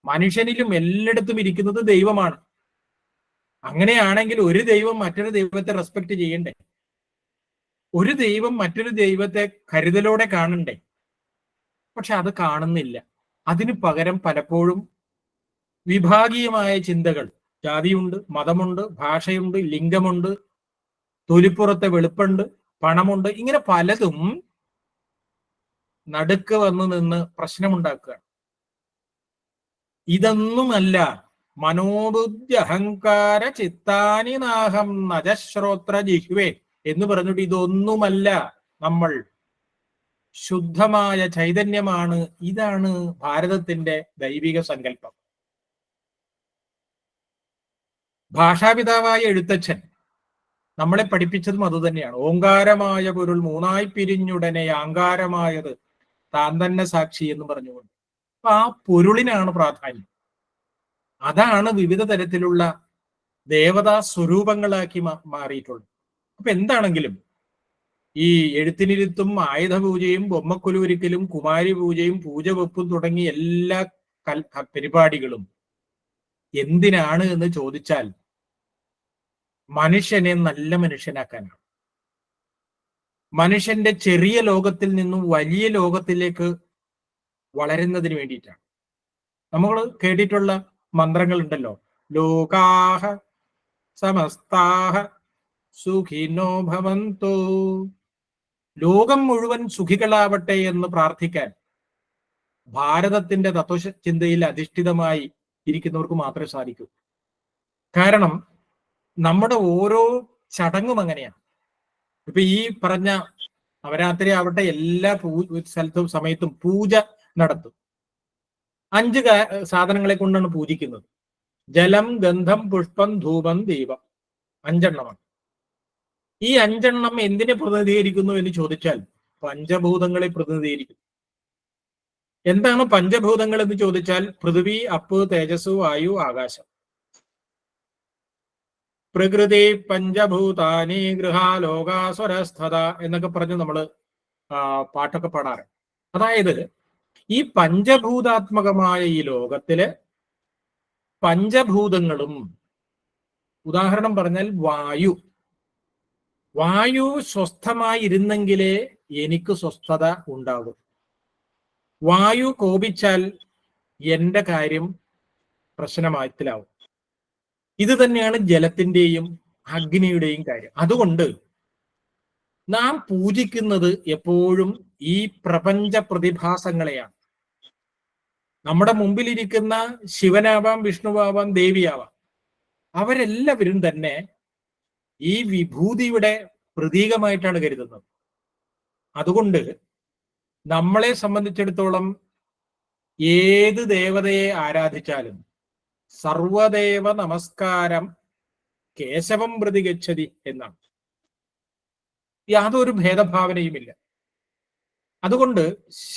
E: മനുഷ്യനിലും എല്ലായിടത്തും ഇരിക്കുന്നത് ദൈവമാണ്. അങ്ങനെയാണെങ്കിൽ ഒരു ദൈവം മറ്റൊരു ദൈവത്തെ റെസ്പെക്ട് ചെയ്യണ്ടേ? ഒരു ദൈവം മറ്റൊരു ദൈവത്തെ കരുതലോടെ കാണണ്ടേ? പക്ഷെ അത് കാണുന്നില്ല. അതിനു പകരം പലപ്പോഴും വിഭാഗീയമായ ചിന്തകൾ, ജാതിയുണ്ട്, മതമുണ്ട്, ഭാഷയുണ്ട്, ലിംഗമുണ്ട്, തൊലിപ്പുറത്തെ വെളുപ്പുണ്ട്, പണമുണ്ട്, ഇങ്ങനെ പലതും നടുക്ക് വന്നു നിന്ന് പ്രശ്നമുണ്ടാക്കുക. ഇതൊന്നുമല്ല മനോബുദ്ധി അഹങ്കാര ചിത്താനി നാഹം നജശ്രോത്ര ജിഹ്വേ എന്ന് പറഞ്ഞിട്ട് ഇതൊന്നുമല്ല നമ്മൾ. ശുദ്ധമായ ചൈതന്യമാണ്. ഇതാണ് ഭാരതത്തിന്റെ ദൈവിക സങ്കല്പം. ഭാഷാപിതാവായ എഴുത്തച്ഛൻ നമ്മളെ പഠിപ്പിച്ചതും അതുതന്നെയാണ്. ഓങ്കാരമായ പൊരുൾ മൂന്നായി പിരിഞ്ഞുടനെ ആങ്കാരമായത് താൻ തന്നെ സാക്ഷി എന്ന് പറഞ്ഞുകൊണ്ട്. അപ്പൊ ആ പൊരുളിനാണ് പ്രാധാന്യം. അതാണ് വിവിധ തരത്തിലുള്ള ദേവതാ സ്വരൂപങ്ങളാക്കി മാറിയിട്ടുള്ളത്. അപ്പൊ എന്താണെങ്കിലും ഈ എഴുത്തിനിരുത്തും, ആയുധപൂജയും, ബൊമ്മക്കൊലുവൊരിക്കലും, കുമാരി പൂജയും, പൂജവെപ്പും തുടങ്ങി എല്ലാ പരിപാടികളും എന്തിനാണ് എന്ന് ചോദിച്ചാൽ മനുഷ്യനെ നല്ല മനുഷ്യനാക്കാനാണ്. മനുഷ്യന്റെ ചെറിയ ലോകത്തിൽ നിന്നും വലിയ ലോകത്തിലേക്ക് വളരുന്നതിന് വേണ്ടിയിട്ടാണ്. നമ്മൾ കേട്ടിട്ടുള്ള മന്ത്രങ്ങൾ ഉണ്ടല്ലോ, ലോകാഹ സമസ്താഹ സുഖിനോ ഭവന്തു, ലോകം മുഴുവൻ സുഖികളാവട്ടെ എന്ന് പ്രാർത്ഥിക്കാൻ ഭാരതത്തിന്റെ തത്വചിന്തയിൽ അധിഷ്ഠിതമായി ഇരിക്കുന്നവർക്ക് മാത്രമേ സാധിക്കൂ. കാരണം നമ്മുടെ ഓരോ ചടങ്ങും അങ്ങനെയാണ്. ഇപ്പൊ ഈ പറഞ്ഞ നവരാത്രി ആവട്ടെ, എല്ലാ സ്ഥലത്തും സമയത്തും പൂജ നടത്തും. 5 സാധനങ്ങളെ കൊണ്ടാണ് പൂജിക്കുന്നത്. ജലം, ഗന്ധം, പുഷ്പം, ധൂപം, ദീപം. 5 എണ്ണമാണ്. ഈ 5 എണ്ണം എന്തിനെ പ്രതിനിധീകരിക്കുന്നു എന്ന് ചോദിച്ചാൽ പഞ്ചഭൂതങ്ങളെ പ്രതിനിധീകരിക്കുന്നു. എന്താണ് പഞ്ചഭൂതങ്ങൾ എന്ന് ചോദിച്ചാൽ പൃഥ്വി, അപ്പ്, തേജസ്, വായു, ആകാശം. പ്രകൃതി പഞ്ചഭൂതാനി ഗൃഹാലോകാസ്വരസ്ഥത എന്നൊക്കെ പറഞ്ഞ് നമ്മള് പാട്ടൊക്കെ പാടാറ്. അതായത് ഈ പഞ്ചഭൂതാത്മകമായ ഈ ലോകത്തില് പഞ്ചഭൂതങ്ങളും, ഉദാഹരണം പറഞ്ഞാൽ വായു സ്വസ്ഥമായി ഇരുന്നെങ്കിലേ എനിക്ക് സ്വസ്ഥത ഉണ്ടാകും. വായു കോപിച്ചാൽ എന്റെ കാര്യം പ്രശ്നമായിത്തിലാവും. ഇത് തന്നെയാണ് ജലത്തിന്റെയും അഗ്നിയുടെയും കാര്യം. അതുകൊണ്ട് നാം പൂജിക്കുന്നത് എപ്പോഴും ഈ പ്രപഞ്ച പ്രതിഭാസങ്ങളെയാണ്. നമ്മുടെ മുമ്പിലിരിക്കുന്ന ശിവനാവാം, വിഷ്ണുവാവാം, ദേവിയാവാം, അവരെല്ലാവരും തന്നെ ഈ വിഭൂതിയുടെ പ്രതീകമായിട്ടാണ് കരുതുന്നത്. അതുകൊണ്ട് നമ്മളെ സംബന്ധിച്ചിടത്തോളം ഏത് ദേവതയെ ആരാധിച്ചാലും സർവദേവ നമസ്കാരം കേശവം പ്രതി ഗച്ഛതി എന്നാണ്. യാതൊരു ഭേദഭാവനയുമില്ല. അതുകൊണ്ട്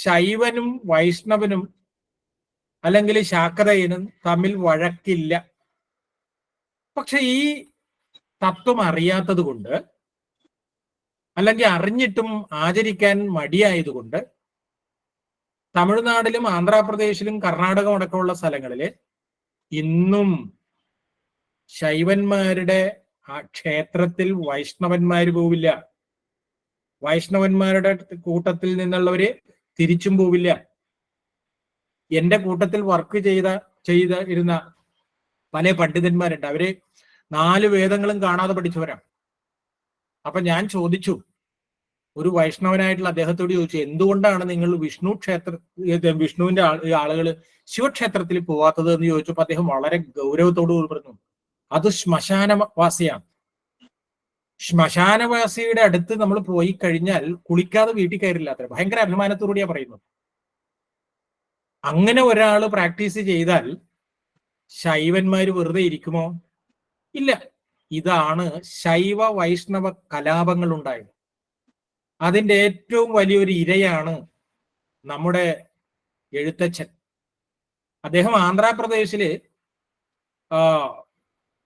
E: ശൈവനും വൈഷ്ണവനും അല്ലെങ്കിൽ ശാക്തയനും തമ്മിൽ വഴക്കില്ല. പക്ഷെ ഈ തത്വം അറിയാത്തത് കൊണ്ട്, അല്ലെങ്കിൽ അറിഞ്ഞിട്ടും ആചരിക്കാൻ മടിയായതുകൊണ്ട് തമിഴ്നാട്ടിലും ആന്ധ്രാപ്രദേശിലും കർണാടകം അടക്കമുള്ള സ്ഥലങ്ങളില് ഇന്നും ശൈവന്മാരുടെ ആ ക്ഷേത്രത്തിൽ വൈഷ്ണവന്മാര് പോവില്ല. വൈഷ്ണവന്മാരുടെ കൂട്ടത്തിൽ നിന്നുള്ളവര് തിരിച്ചും പോവില്ല. എന്റെ കൂട്ടത്തിൽ വർക്ക് ഇരുന്ന പല പണ്ഡിതന്മാരുണ്ട്. അവര് 4 വേദങ്ങളും കാണാതെ പഠിച്ചവരാണ്. അപ്പൊ ഞാൻ ചോദിച്ചു, ഒരു വൈഷ്ണവനായിട്ടുള്ള അദ്ദേഹത്തോട് ചോദിച്ചു, എന്തുകൊണ്ടാണ് നിങ്ങൾ വിഷ്ണുവിന്റെ ആളുകൾ ശിവക്ഷേത്രത്തിൽ പോവാത്തത് എന്ന് ചോദിച്ചപ്പോ അദ്ദേഹം വളരെ ഗൗരവത്തോടു പറഞ്ഞു, അത് ശ്മശാനവാസിയാണ്. ശ്മശാനവാസിയുടെ അടുത്ത് നമ്മൾ പോയി കഴിഞ്ഞാൽ കുളിക്കാതെ വീട്ടിൽ കയറില്ല അത്ര. ഭയങ്കര അഭിമാനത്തോടുകൂടിയാ പറയുന്നത്. അങ്ങനെ ഒരാള് പ്രാക്ടീസ് ചെയ്താൽ ശൈവന്മാര് വെറുതെ ഇരിക്കുമോ? ഇല്ല. ഇതാണ് ശൈവ വൈഷ്ണവ കലാപങ്ങൾ ഉണ്ടായത്. അതിന്റെ ഏറ്റവും വലിയൊരു ഇരയാണ് നമ്മുടെ എഴുത്തച്ഛൻ. അദ്ദേഹം ആന്ധ്രാപ്രദേശില്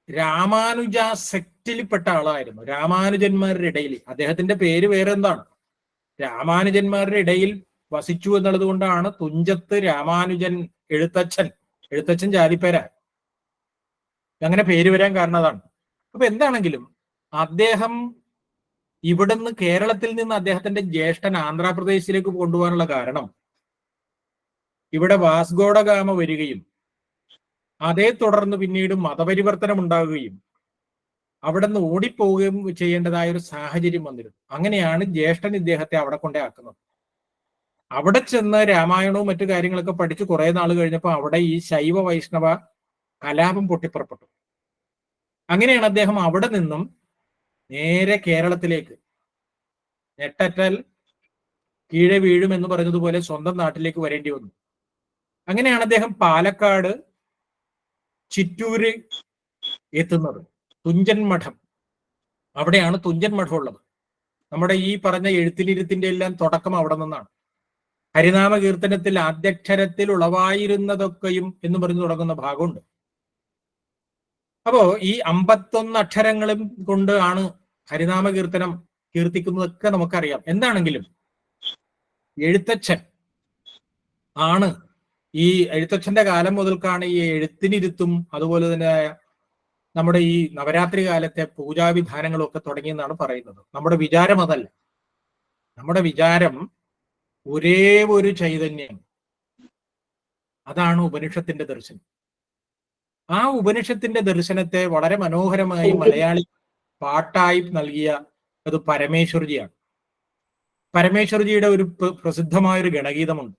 E: രാമാനുജ സെക്റ്റിൽപ്പെട്ട ആളായിരുന്നു. രാമാനുജന്മാരുടെ ഇടയിൽ, അദ്ദേഹത്തിന്റെ പേര് വേറെ എന്താണ്, രാമാനുജന്മാരുടെ ഇടയിൽ വസിച്ചു എന്നുള്ളത് കൊണ്ടാണ് തുഞ്ചത്ത് രാമാനുജൻ എഴുത്തച്ഛൻ ജാതിപ്പേരാ. അങ്ങനെ പേര് വരാൻ കാരണം അതാണ്. അപ്പൊ എന്താണെങ്കിലും അദ്ദേഹം ഇവിടുന്ന്, കേരളത്തിൽ നിന്ന് അദ്ദേഹത്തിന്റെ ജ്യേഷ്ഠൻ ആന്ധ്രാപ്രദേശിലേക്ക് കൊണ്ടുപോകാനുള്ള കാരണം, ഇവിടെ വാസ്കോഡഗാമ വരികയും അതേ തുടർന്ന് പിന്നീട് മതപരിവർത്തനം ഉണ്ടാകുകയും അവിടെ നിന്ന് ഓടിപ്പോവുകയും ചെയ്യേണ്ടതായ ഒരു സാഹചര്യം വന്നിരുന്നു. അങ്ങനെയാണ് ജ്യേഷ്ഠൻ ഇദ്ദേഹത്തെ അവിടെ കൊണ്ടേ ആക്കുന്നത്. അവിടെ ചെന്ന് രാമായണവും മറ്റു കാര്യങ്ങളൊക്കെ പഠിച്ച് കുറെ നാൾ കഴിഞ്ഞപ്പോൾ അവിടെ ഈ ശൈവ വൈഷ്ണവ കലാപം പൊട്ടിപ്പുറപ്പെട്ടു. അങ്ങനെയാണ് അദ്ദേഹം അവിടെ നിന്നും നേരെ കേരളത്തിലേക്ക്, ഞെട്ടറ്റാൽ കീഴെ വീഴും എന്ന് പറഞ്ഞതുപോലെ സ്വന്തം നാട്ടിലേക്ക് വരേണ്ടി വന്നു. അങ്ങനെയാണ് അദ്ദേഹം പാലക്കാട് ചിറ്റൂര് എത്തുന്നത്. തുഞ്ചൻ മഠം, അവിടെയാണ് തുഞ്ചൻ മഠം ഉള്ളത്. നമ്മുടെ ഈ പറഞ്ഞ എഴുത്തിലിരുത്തിന്റെ എല്ലാം തുടക്കം അവിടെ നിന്നാണ്. ഹരിനാമ കീർത്തനത്തിൽ ആദ്യക്ഷരത്തിൽ ഉളവായിരുന്നതൊക്കെയും എന്ന് പറഞ്ഞു തുടങ്ങുന്ന ഭാഗമുണ്ട്. അപ്പോ ഈ 51 അക്ഷരങ്ങളും കൊണ്ട് ആണ് ഹരിനാമ കീർത്തനം കീർത്തിക്കുന്നതൊക്കെ നമുക്കറിയാം. എന്താണെങ്കിലും എഴുത്തച്ഛൻ ആണ്, ഈ എഴുത്തച്ഛന്റെ കാലം മുതൽക്കാണ് ഈ എഴുത്തിനിരുത്തും അതുപോലെ തന്നെ നമ്മുടെ ഈ നവരാത്രി കാലത്തെ പൂജാവിധാനങ്ങളും ഒക്കെ തുടങ്ങിയെന്നാണ് പറയുന്നത്. നമ്മുടെ വിചാരം അതല്ല. നമ്മുടെ വിചാരം ഒരേ ഒരു ചൈതന്യം, അതാണ് ഉപനിഷത്തിന്റെ ദർശനം. ആ ഉപനിഷത്തിന്റെ ദർശനത്തെ വളരെ മനോഹരമായി മലയാളി പാട്ടായി നൽകിയ അത് പരമേശ്വർജിയാണ്. പരമേശ്വർജിയുടെ ഒരു പ്രസിദ്ധമായൊരു ഗണഗീതമുണ്ട്.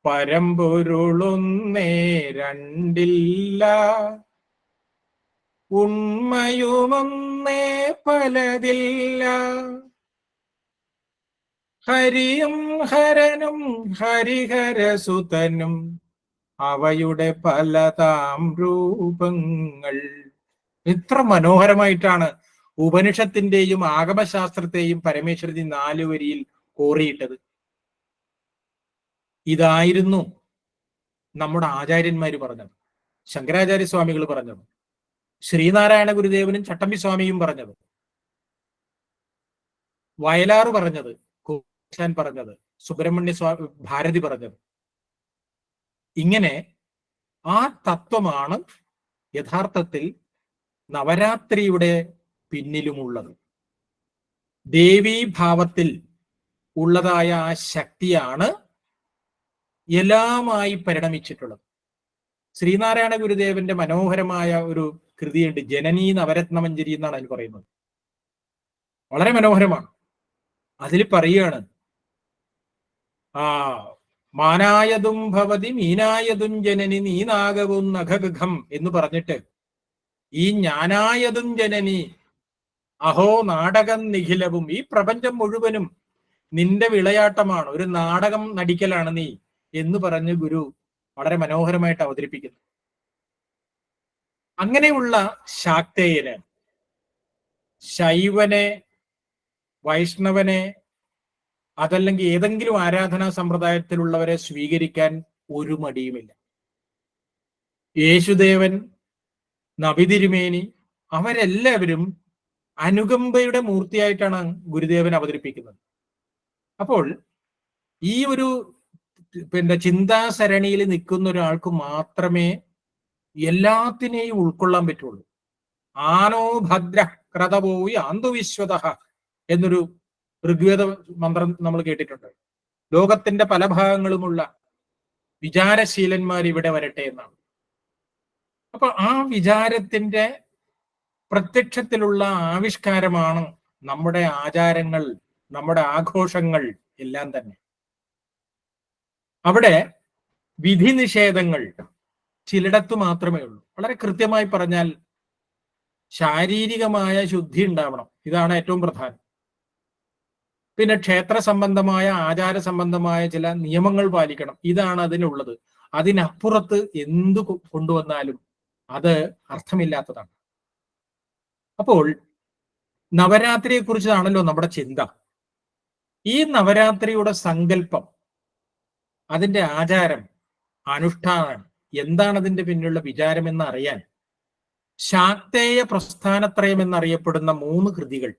E: പരമ്പൊരുളൊന്നേ രണ്ടില്ല, ഉണ്മയുമൊന്നേ പലതില്ല, ഹരിയും ഹരനും ഹരിഹരസുതനും അവയുടെ പലതാം രൂപങ്ങൾ. ഇത്ര മനോഹരമായിട്ടാണ് ഉപനിഷത്തിന്റെയും ആഗമശാസ്ത്രത്തെയും പരമേശ്വരജി 4 വരിയിൽ കോറിയിട്ടത്. ഇതായിരുന്നു നമ്മുടെ ആചാര്യന്മാര് പറഞ്ഞത്, ശങ്കരാചാര്യ സ്വാമികൾ പറഞ്ഞത്, ശ്രീനാരായണ ഗുരുദേവനും ചട്ടമ്പി സ്വാമിയും പറഞ്ഞത്, വയലാർ പറഞ്ഞത്, കുശാൻ പറഞ്ഞത്, സുബ്രഹ്മണ്യ ഭാരതി പറഞ്ഞത്. ഇങ്ങനെ ആ തത്വമാണ് യഥാർത്ഥത്തിൽ നവരാത്രിയുടെ പിന്നിലുമുള്ളത്. ദേവീഭാവത്തിൽ ഉള്ളതായ ആ ശക്തിയാണ് എല്ലാമായി പരിണമിച്ചിട്ടുള്ളത്. ശ്രീനാരായണ ഗുരുദേവന്റെ മനോഹരമായ ഒരു കൃതിയുണ്ട്, ജനനീ നവരത്നമഞ്ജരി എന്നാണ് അതിന് പറയുന്നത്. വളരെ മനോഹരമാണ്. അതിൽ പറയുകയാണ്, മാനായതും ഭവതി മീനായതും ജനനി നീനാഗവും നഖഗം എന്ന് പറഞ്ഞിട്ട് ഈ ജ്ഞാനായതും ജനനി അഹോ നാടകം നിഖിലവും, ഈ പ്രപഞ്ചം മുഴുവനും നിന്റെ വിളയാട്ടമാണ്, ഒരു നാടകം നടിക്കലാണ് നീ എന്ന് പറഞ്ഞ് ഗുരു വളരെ മനോഹരമായിട്ട് അവതരിപ്പിക്കുന്നു. അങ്ങനെയുള്ള ശാക്തേയന്, ശൈവനെ, വൈഷ്ണവനെ, അതല്ലെങ്കിൽ ഏതെങ്കിലും ആരാധനാ സമ്പ്രദായത്തിലുള്ളവരെ സ്വീകരിക്കാൻ ഒരു മടിയുമില്ല. യേശുദേവൻ, നബിതിരുമേനി, അവരെല്ലാവരും അനുകമ്പയുടെ മൂർത്തിയായിട്ടാണ് ഗുരുദേവൻ അവതരിപ്പിക്കുന്നത്. അപ്പോൾ ഈ ഒരു ചിന്താസരണിയിൽ നിൽക്കുന്ന ഒരാൾക്ക് മാത്രമേ എല്ലാത്തിനെയും ഉൾക്കൊള്ളാൻ പറ്റുള്ളൂ. ആനോ ഭദ്ര ക്രതപോയി ആന്തുവിശ്വത എന്നൊരു ഋഗ്വേദ മന്ത്രം നമ്മൾ കേട്ടിട്ടുണ്ട്. ലോകത്തിന്റെ പല ഭാഗങ്ങളുമുള്ള വിചാരശീലന്മാർ ഇവിടെ വരട്ടെ എന്നാണ്. അപ്പൊ ആ വിചാരത്തിന്റെ പ്രത്യക്ഷത്തിലുള്ള ആവിഷ്കാരമാണ് നമ്മുടെ ആചാരങ്ങൾ, നമ്മുടെ ആഘോഷങ്ങൾ എല്ലാം തന്നെ. അവിടെ വിധി നിഷേധങ്ങൾ ചിലയിടത്ത് മാത്രമേ ഉള്ളൂ. വളരെ കൃത്യമായി പറഞ്ഞാൽ ശാരീരികമായ ശുദ്ധി ഉണ്ടാവണം, ഇതാണ് ഏറ്റവും പ്രധാനം. പിന്നെ ക്ഷേത്ര സംബന്ധമായ ആചാര സംബന്ധമായ ചില നിയമങ്ങൾ പാലിക്കണം, ഇതാണ് അതിനുള്ളത്. അതിനപ്പുറത്ത് എന്തു കൊണ്ടുവന്നാലും അത് അർത്ഥമില്ലാത്തതാണ്. അപ്പോൾ നവരാത്രിയെ കുറിച്ചാണല്ലോ നമ്മുടെ ചിന്ത. ഈ നവരാത്രിയുടെ സങ്കല്പം, അതിന്റെ ആചാരം, അനുഷ്ഠാനം, എന്താണ് അതിന്റെ പിന്നിലുള്ള വിചാരം എന്നറിയാൻ ശാക്തേയ പ്രസ്ഥാനത്രയം എന്നറിയപ്പെടുന്ന 3 കൃതികൾ,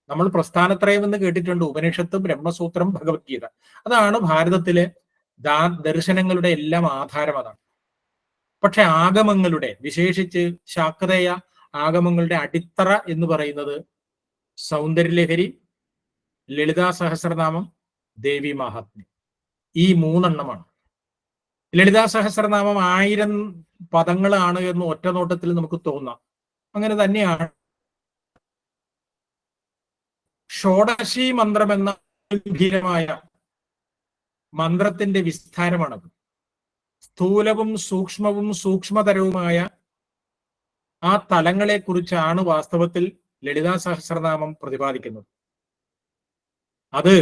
E: നമ്മൾ പ്രസ്ഥാനത്രയം എന്ന് കേട്ടിട്ടുണ്ട്, ഉപനിഷത്ത്, ബ്രഹ്മസൂത്രം, ഭഗവത്ഗീത. അതാണ് ഭാരതത്തിലെ ദർശനങ്ങളുടെ എല്ലാം ആധാരം അതാണ്. പക്ഷെ ആഗമങ്ങളുടെ, വിശേഷിച്ച് ശാക്തേയ ആഗമങ്ങളുടെ അടിത്തറ എന്ന് പറയുന്നത് സൗന്ദര്യലഹരി, ലളിതാ സഹസ്രനാമം, ദേവി മഹാത്മ്യം, ഈ 3 എണ്ണമാണ്. ലളിതാ സഹസ്രനാമം 1000 പദങ്ങളാണ് എന്ന് ഒറ്റ നോട്ടത്തിൽ നമുക്ക് തോന്നാം, അങ്ങനെ തന്നെയാണ്. ഷോഡശി മന്ത്രം എന്ന ഗംഭീരമായ മന്ത്രത്തിന്റെ വിസ്താരമാണത്. സ്ഥൂലവും സൂക്ഷ്മവും സൂക്ഷ്മതരവുമായ ആ തലങ്ങളെ കുറിച്ചാണ് വാസ്തവത്തിൽ ലളിതാ സഹസ്രനാമം പ്രതിപാദിക്കുന്നത്. അത്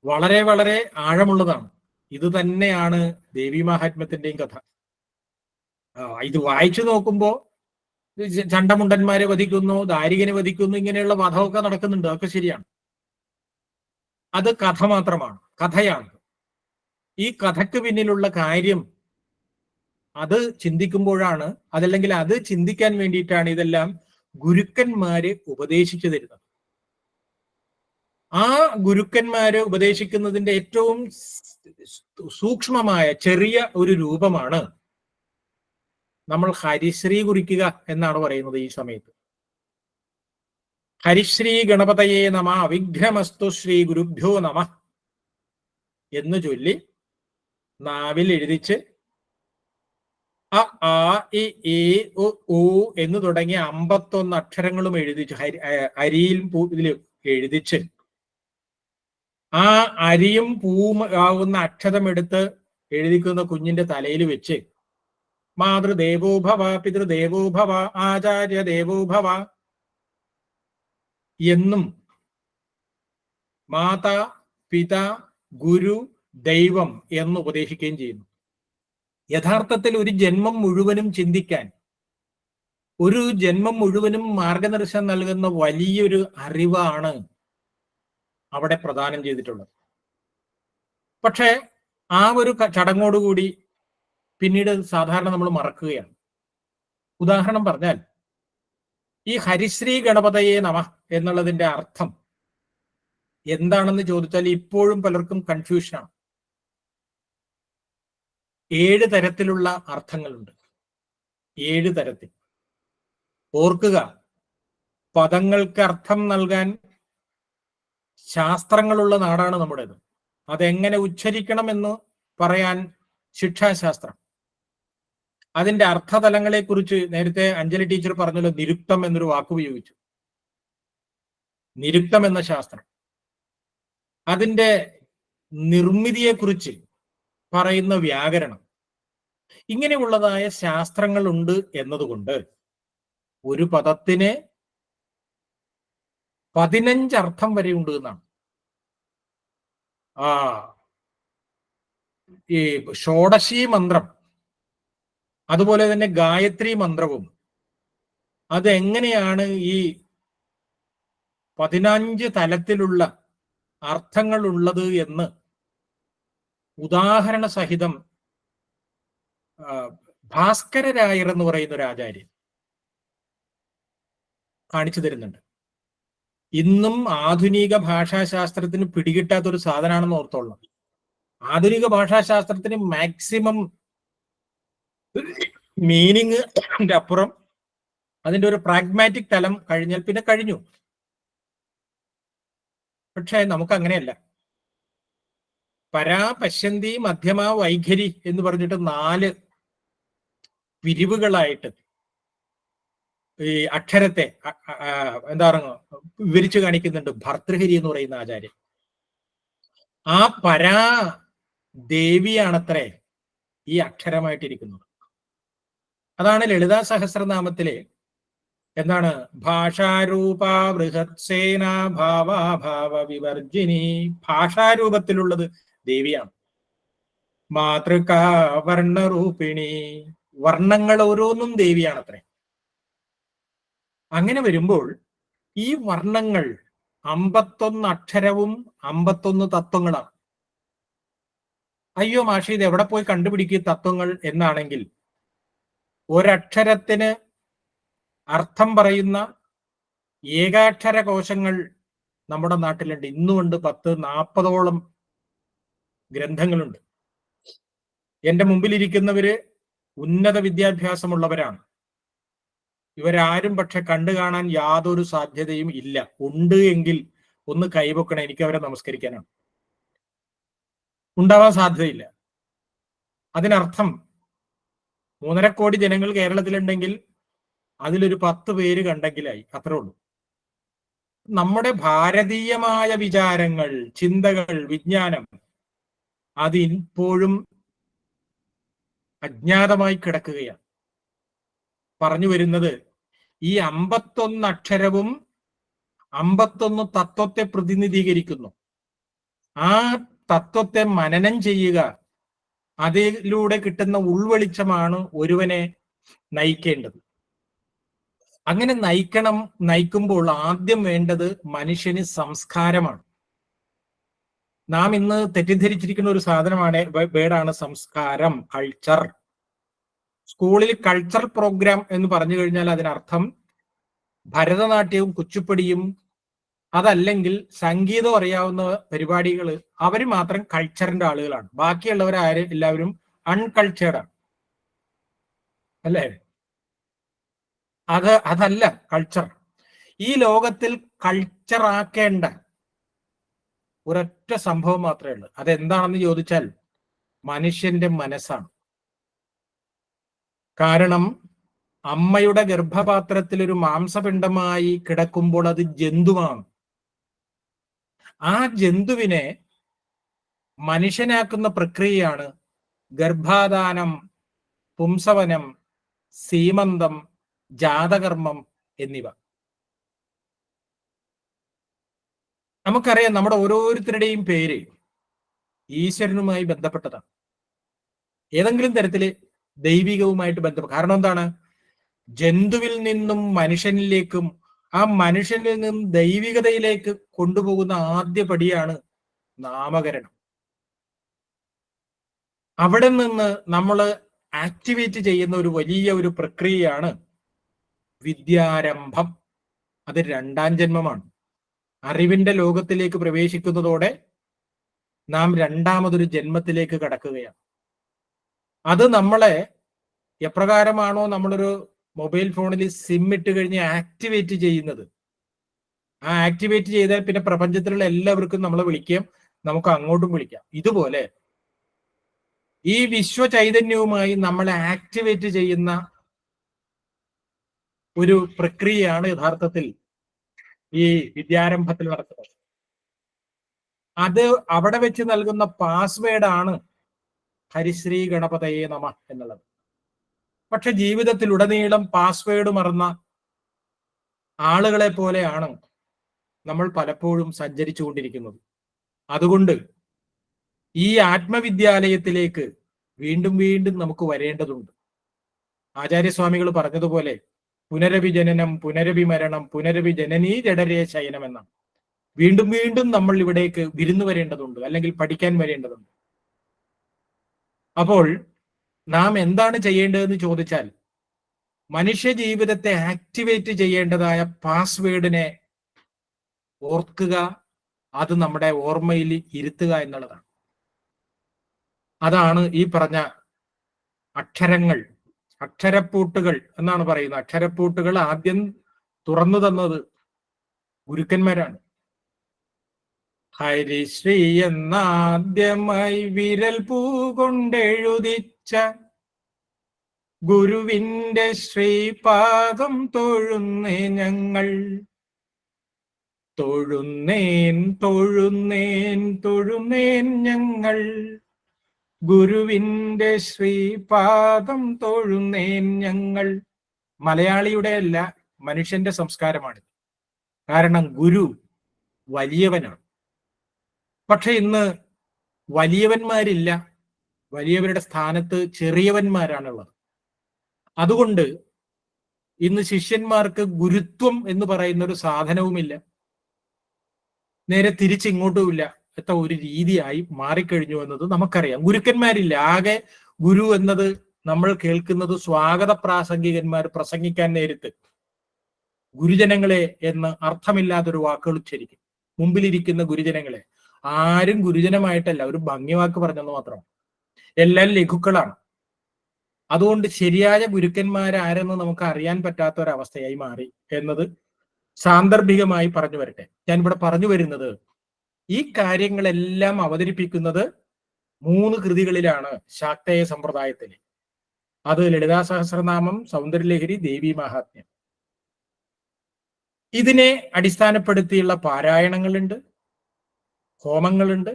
E: വളരെ വളരെ ആഴമുള്ളതാണ്. ഇത് തന്നെയാണ് ദേവി മഹാത്മ്യത്തിന്റെയും കഥ. ഇത് വായിച്ചു നോക്കുമ്പോ ചണ്ടമുണ്ടന്മാരെ വധിക്കുന്നു, ദാരികനെ വധിക്കുന്നു, ഇങ്ങനെയുള്ള വധമൊക്കെ നടക്കുന്നുണ്ട്, അതൊക്കെ ശരിയാണ്. അത് കഥ മാത്രമാണ്, കഥയാണ്. ഈ കഥയ്ക്ക് പിന്നിലുള്ള കാര്യം അത് ചിന്തിക്കുമ്പോഴാണ്, അതല്ലെങ്കിൽ അത് ചിന്തിക്കാൻ വേണ്ടിയിട്ടാണ് ഇതെല്ലാം ഗുരുക്കന്മാര് ഉപദേശിച്ചു തരുന്നത്. ആ ഗുരുക്കന്മാര് ഉപദേശിക്കുന്നതിന്റെ ഏറ്റവും സൂക്ഷ്മമായ ചെറിയ ഒരു രൂപമാണ് നമ്മൾ ഹരിശ്രീ കുറിക്കുക എന്നാണ് പറയുന്നത്. ഈ സമയത്ത് ഹരിശ്രീ ഗണപതയേ നമ അവിഘ്നമസ്തു ശ്രീ ഗുരുഭ്യോ നമ എന്ന് ചൊല്ലി നാവിൽ എഴുതിച്ച് അ ആ ഇ ഈ ഉ എന്ന് തുടങ്ങിയ 51 അക്ഷരങ്ങളും എഴുതിച്ച് അരിയിൽ ഇതിൽ എഴുതിച്ച് ആ അരിയും പൂവും ആവുന്ന അക്ഷരമെടുത്ത് എഴുതിക്കുന്ന കുഞ്ഞിന്റെ തലയിൽ വെച്ച് മാതൃദേവോഭവ പിതൃദേവോഭവ ആചാര്യ ദേവോഭവ എന്നും മാതാ പിതാ ഗുരു ദൈവം എന്ന് ഉപദേശിക്കുകയും ചെയ്യുന്നു. യഥാർത്ഥത്തിൽ ഒരു ജന്മം മുഴുവനും ചിന്തിക്കാൻ, ഒരു ജന്മം മുഴുവനും മാർഗനിർദ്ദേശം നൽകുന്ന വലിയൊരു അറിവാണ് അവിടെ പ്രദാനം ചെയ്തിട്ടുള്ളത്. പക്ഷെ ആ ഒരു ചടങ്ങോടുകൂടി പിന്നീട് സാധാരണ നമ്മൾ മറക്കുകയാണ്. ഉദാഹരണം പറഞ്ഞാൽ ഈ ഹരിശ്രീ ഗണപതയെ നമ എന്നുള്ളതിന്റെ അർത്ഥം എന്താണെന്ന് ചോദിച്ചാൽ ഇപ്പോഴും പലർക്കും കൺഫ്യൂഷനാണ്. 7 തരത്തിലുള്ള അർത്ഥങ്ങളുണ്ട്. 7 തരത്തിൽ. ഓർക്കുക, പദങ്ങൾക്ക് അർത്ഥം നൽകാൻ ശാസ്ത്രങ്ങളുള്ള നാടാണ് നമ്മുടേത്. അതെങ്ങനെ ഉച്ചരിക്കണമെന്ന് പറയാൻ ശിക്ഷാശാസ്ത്രം. അതിന്റെ അർത്ഥതലങ്ങളെ കുറിച്ച് നേരത്തെ അഞ്ജലി ടീച്ചർ പറഞ്ഞല്ലോ, നിരുക്തം എന്നൊരു വാക്ക് ഉപയോഗിച്ചു. നിരുക്തം എന്ന ശാസ്ത്രം. അതിന്റെ നിർമ്മിതിയെക്കുറിച്ച് പറയുന്ന വ്യാകരണം, ഇങ്ങനെയുള്ളതായ ശാസ്ത്രങ്ങളുണ്ട് എന്നതുകൊണ്ട് ഒരു പദത്തിന് 15 അർത്ഥം വരെ ഉണ്ട് എന്നാണ്. ഈ ഷോഡശി മന്ത്രം, അതുപോലെ തന്നെ ഗായത്രി മന്ത്രവും അതെങ്ങനെയാണ് ഈ 15 തലത്തിലുള്ള അർത്ഥങ്ങൾ ഉള്ളത് എന്ന് ഉദാഹരണ സഹിതം ഭാസ്കരരായർ എന്ന് പറയുന്ന ഒരു ആചാര്യൻ കാണിച്ചു തരുന്നുണ്ട്. ഇന്നും ആധുനിക ഭാഷാശാസ്ത്രത്തിന് പിടികിട്ടാത്തൊരു സാധനമാണെന്ന് ഓർത്തോളണം. ആധുനിക ഭാഷാശാസ്ത്രത്തിന് മാക്സിമം മീനിങ് അപ്പുറം അതിന്റെ ഒരു പ്രാഗ്മാറ്റിക് തലം കഴിഞ്ഞാൽ പിന്നെ കഴിഞ്ഞു. പക്ഷെ നമുക്ക് അങ്ങനെയല്ല. പരാ, പശ്യന്തി, മധ്യമ, വൈഖരി എന്ന് പറഞ്ഞിട്ട് 4 പിരിവുകളായിട്ട് ഈ അക്ഷരത്തെ എന്താ പറയുക വിവരിച്ചു കാണിക്കുന്നുണ്ട് ഭർതൃഹരി എന്ന് പറയുന്ന ആചാര്യൻ. ആ പരാ ദേവിയാണത്രേ ഈ അക്ഷരമായിട്ടിരിക്കുന്നത്. അതാണ് ലളിതാ സഹസ്രനാമത്തിലെ എന്താണ് ഭാഷാരൂപ ബൃഹത്സേന ഭാവാഭാവ വിവർജിനി. ഭാഷാരൂപത്തിലുള്ളത് ദേവിയാണ്. മാതൃക വർണ്ണരൂപിണി, വർണ്ണങ്ങൾ ഓരോന്നും ദേവിയാണത്രേ. അങ്ങനെ വരുമ്പോൾ ഈ വർണ്ണങ്ങൾ 51 അക്ഷരവും 51 തത്വങ്ങളാണ്. അയ്യോ മാഷി ഇത് എവിടെ പോയി കണ്ടുപിടിക്കുക തത്വങ്ങൾ എന്നാണെങ്കിൽ, ഒരക്ഷരത്തിന് അർത്ഥം പറയുന്ന ഏകാക്ഷര കോശങ്ങൾ നമ്മുടെ നാട്ടിലുണ്ട്. ഇന്നുകൊണ്ട് 10-40ഓളം ഗ്രന്ഥങ്ങളുണ്ട്. എന്റെ മുമ്പിലിരിക്കുന്നവര് ഉന്നത വിദ്യാഭ്യാസമുള്ളവരാണ്. ഇവരാരും പക്ഷെ കണ്ടു കാണാൻ യാതൊരു സാധ്യതയും ഇല്ല. ഉണ്ട് എങ്കിൽ ഒന്ന് കൈവക്കണം, എനിക്ക് അവരെ നമസ്കരിക്കാനാണ്. ഉണ്ടാവാൻ സാധ്യതയില്ല. അതിനർത്ഥം 3.5 കോടി ജനങ്ങൾ കേരളത്തിലുണ്ടെങ്കിൽ അതിലൊരു 10 പേര് കണ്ടെങ്കിലായി, അത്രേ ഉള്ളൂ. നമ്മുടെ ഭാരതീയമായ വിചാരങ്ങൾ, ചിന്തകൾ, വിജ്ഞാനം അതിപ്പോഴും അജ്ഞാതമായി കിടക്കുകയാണ്. പറഞ്ഞു വരുന്നത് ഈ 51 അക്ഷരവും 51 തത്വത്തെ പ്രതിനിധീകരിക്കുന്നു. ആ തത്വത്തെ മനനം ചെയ്യുക, അതിലൂടെ കിട്ടുന്ന ഉൾവെളിച്ചമാണ് ഒരുവനെ നയിക്കേണ്ടത്. അങ്ങനെ നയിക്കുമ്പോൾ ആദ്യം വേണ്ടത് മനുഷ്യന് സംസ്കാരമാണ്. നാം ഇന്ന് തെറ്റിദ്ധരിച്ചിരിക്കുന്ന ഒരു സാധനമാണ്, വേർഡാണ് സംസ്കാരം, കൾച്ചർ. സ്കൂളിൽ കൾച്ചർ പ്രോഗ്രാം എന്ന് പറഞ്ഞു കഴിഞ്ഞാൽ അതിനർത്ഥം ഭരതനാട്യവും കുച്ചിപ്പുടിയും അതല്ലെങ്കിൽ സംഗീതം അറിയാവുന്ന പരിപാടികൾ, അവർ മാത്രം കൾച്ചറിന്റെ ആളുകളാണ്. ബാക്കിയുള്ളവരാരും എല്ലാവരും അൺകൾച്ചേർഡാണ്, അല്ലേ? അതല്ല കൾച്ചർ. ഈ ലോകത്തിൽ കൾച്ചർ ആക്കേണ്ട ഒരൊറ്റ സംഭവം മാത്രമേ ഉള്ളൂ. അതെന്താണെന്ന് ചോദിച്ചാൽ മനുഷ്യന്റെ മനസ്സാണ്. കാരണം അമ്മയുടെ ഗർഭപാത്രത്തിൽ ഒരു മാംസപിണ്ഡമായി കിടക്കുമ്പോൾ അത് ജന്തുവാണ്. ആ ജന്തുവിനെ മനുഷ്യനാക്കുന്ന പ്രക്രിയയാണ് ഗർഭാധാനം, പുംസവനം, സീമന്തം, ജാതകർമ്മം എന്നിവ. നമുക്കറിയാം നമ്മുടെ ഓരോരുത്തരുടെയും പേര് ഈശ്വരനുമായി ബന്ധപ്പെട്ടതാണ്, ഏതെങ്കിലും തരത്തില് ദൈവികവുമായിട്ട് ബന്ധപ്പെട്ട. കാരണം എന്താണ്? ജന്തുവിൽ നിന്നും മനുഷ്യനിലേക്കും ആ മനുഷ്യനിൽ നിന്നും ദൈവികതയിലേക്ക് കൊണ്ടുപോകുന്ന ആദ്യ പടിയാണ് നാമകരണം. അവിടെ നിന്ന് നമ്മൾ ആക്ടിവേറ്റ് ചെയ്യുന്ന ഒരു വലിയ ഒരു പ്രക്രിയയാണ് വിദ്യാരംഭം. അത് 2ാം ജന്മമാണ്. അറിവിന്റെ ലോകത്തിലേക്ക് പ്രവേശിക്കുന്നതോടെ നാം 2ാമതൊരു ജന്മത്തിലേക്ക് കടക്കുകയാണ്. അത് നമ്മളെ എപ്രകാരമാണോ നമ്മളൊരു മൊബൈൽ ഫോണിൽ സിം ഇട്ട് കഴിഞ്ഞ് ആക്ടിവേറ്റ് ചെയ്യുന്നത്, ആ ആക്ടിവേറ്റ് ചെയ്താൽ പിന്നെ പ്രപഞ്ചത്തിലുള്ള എല്ലാവർക്കും നമ്മളെ വിളിക്കാം, നമുക്ക് അങ്ങോട്ടും വിളിക്കാം. ഇതുപോലെ ഈ വിശ്വചൈതന്യവുമായി നമ്മളെ ആക്ടിവേറ്റ് ചെയ്യുന്ന ഒരു പ്രക്രിയയാണ് യഥാർത്ഥത്തിൽ ഈ വിദ്യാരംഭത്തിൽ നടത്തുന്നത്. അത് അവിടെ വെച്ച് നൽകുന്ന പാസ്വേഡാണ് ഹരിശ്രീ ഗണപതയെ നമഃ എന്നുള്ളത്. പക്ഷെ ജീവിതത്തിലുടനീളം പാസ്വേഡ് മറന്ന ആളുകളെ പോലെയാണ് നമ്മൾ പലപ്പോഴും സഞ്ചരിച്ചു കൊണ്ടിരിക്കുന്നത്. അതുകൊണ്ട് ഈ ആത്മവിദ്യാലയത്തിലേക്ക് വീണ്ടും വീണ്ടും നമുക്ക് വരേണ്ടതുണ്ട്. ആചാര്യസ്വാമികൾ പറഞ്ഞതുപോലെ പുനരഭിജനനം, പുനരഭിമരണം, പുനരഭിജനനീ ജഡരേ ശയനം എന്നാണ്. വീണ്ടും വീണ്ടും നമ്മൾ ഇവിടേക്ക് വിരുന്നു വരേണ്ടതുണ്ട്, അല്ലെങ്കിൽ പഠിക്കാൻ വരേണ്ടതുണ്ട്. അപ്പോൾ നാം എന്താണ് ചെയ്യേണ്ടതെന്ന് ചോദിച്ചാൽ, മനുഷ്യ ജീവിതത്തെ ആക്ടിവേറ്റ് ചെയ്യേണ്ടതായ പാസ്വേഡിനെ ഓർക്കുക, അത് നമ്മുടെ ഓർമ്മയിൽ ഇരുത്തുക എന്നുള്ളതാണ്. അതാണ് ഈ പറഞ്ഞ അക്ഷരങ്ങൾ, അക്ഷരപ്പൂട്ടുകൾ എന്നാണ് പറയുന്നത്. അക്ഷരപ്പൂട്ടുകൾ ആദ്യം തുറന്നു തന്നത് ഗുരുക്കന്മാരാണ്. ഹരിശ്രീ എന്നാദ്യമായി വിരൽ പൂ കൊണ്ടെഴുതിച്ച ഗുരുവിന്റെ ശ്രീപാദം തൊഴുന്നേ ഞങ്ങൾ. തൊഴുന്നേൻ തൊഴുന്നേൻ തൊഴുന്നേൻ ഞങ്ങൾ, ഗുരുവിന്റെ ശ്രീപാദം തൊഴുന്നേൻ ഞങ്ങൾ. മലയാളിയുടെ അല്ല, മനുഷ്യന്റെ സംസ്കാരമാണ്. കാരണം ഗുരു വലിയവനാണ്. പക്ഷെ ഇന്ന് വലിയവന്മാരില്ല, വലിയവരുടെ സ്ഥാനത്ത് ചെറിയവന്മാരാണുള്ളത്. അതുകൊണ്ട് ഇന്ന് ശിഷ്യന്മാർക്ക് ഗുരുത്വം എന്ന് പറയുന്ന ഒരു സാധനവുമില്ല, നേരെ തിരിച്ചിങ്ങോട്ടുമില്ല. എത്ര ഒരു രീതിയായി മാറിക്കഴിഞ്ഞു എന്നത് നമുക്കറിയാം. ഗുരുക്കന്മാരില്ല. ആകെ ഗുരു എന്നത് നമ്മൾ കേൾക്കുന്നത് സ്വാഗത പ്രാസംഗികന്മാർ പ്രസംഗിക്കാൻ നേരിട്ട് ഗുരുജനങ്ങളെ എന്ന് അർത്ഥമില്ലാത്തൊരു വാക്കുകൾ ഉച്ചരിക്കും. മുമ്പിലിരിക്കുന്ന ഗുരുജനങ്ങളെ ആരും ഗുരുജനമായിട്ടല്ല, ഒരു ഭംഗിവാക്ക് പറഞ്ഞെന്ന് മാത്രം. എല്ലാം ലഘുക്കളാണ്. അതുകൊണ്ട് ശരിയായ ഗുരുക്കന്മാരാരെന്ന് നമുക്ക് അറിയാൻ പറ്റാത്ത ഒരവസ്ഥയായി മാറി എന്നത് സാന്ദർഭികമായി പറഞ്ഞു വരട്ടെ. ഞാൻ ഇവിടെ പറഞ്ഞു വരുന്നത് ഈ കാര്യങ്ങളെല്ലാം അവതരിപ്പിക്കുന്നത് 3 കൃതികളിലാണ് ശാക്തേയ സമ്പ്രദായത്തിൽ. അത് ലളിതാ സഹസ്രനാമം, സൗന്ദര്യലഹരി, ദേവി മഹാത്മ്യം. ഇതിനെ അടിസ്ഥാനപ്പെടുത്തിയുള്ള പാരായണങ്ങളുണ്ട്, ഹോമങ്ങളുണ്ട്,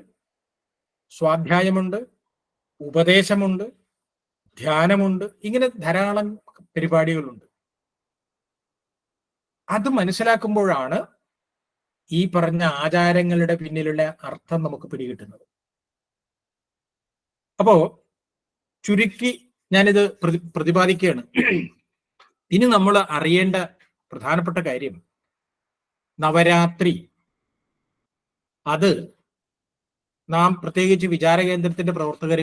E: സ്വാധ്യായമുണ്ട്, ഉപദേശമുണ്ട്, ധ്യാനമുണ്ട്. ഇങ്ങനെ ധാരാളം പരിപാടികളുണ്ട്. അത് മനസ്സിലാക്കുമ്പോഴാണ് ഈ പറഞ്ഞ ആചാരങ്ങളുടെ പിന്നിലുള്ള അർത്ഥം നമുക്ക് പിടികിട്ടുന്നത്. അപ്പോ ചുരുക്കി ഞാനിത് പ്രതിപാദിക്കുകയാണ്. ഇനി നമ്മൾ അറിയേണ്ട പ്രധാനപ്പെട്ട കാര്യം, നവരാത്രി അത് നാം പ്രത്യേകിച്ച് വിചാരകേന്ദ്രത്തിന്റെ പ്രവർത്തകർ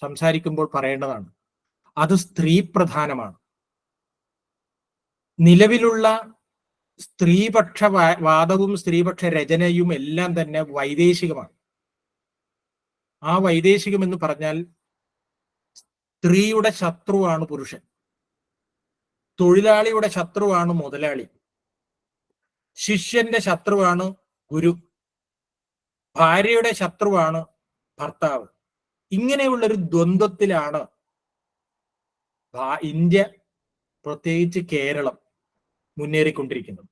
E: സംസാരിക്കുമ്പോൾ പറയേണ്ടതാണ്. അത് സ്ത്രീ പ്രധാനമാണ്. നിലവിലുള്ള സ്ത്രീപക്ഷ വാദവും സ്ത്രീപക്ഷ രചനയും എല്ലാം തന്നെ വൈദേശികമാണ്. ആ വൈദേശികം എന്ന് പറഞ്ഞാൽ സ്ത്രീയുടെ ശത്രുവാണ് പുരുഷൻ, തൊഴിലാളിയുടെ ശത്രുവാണ് മുതലാളി, ശിഷ്യന്റെ ശത്രുവാണ് ഗുരു, ഭാര്യയുടെ ശത്രുവാണ് ഭർത്താവ്. ഇങ്ങനെയുള്ളൊരു ദ്വന്ദ്വത്തിലാണ് ഇന്ത്യ, പ്രത്യേകിച്ച് കേരളം മുന്നേറിക്കൊണ്ടിരിക്കുന്നത്.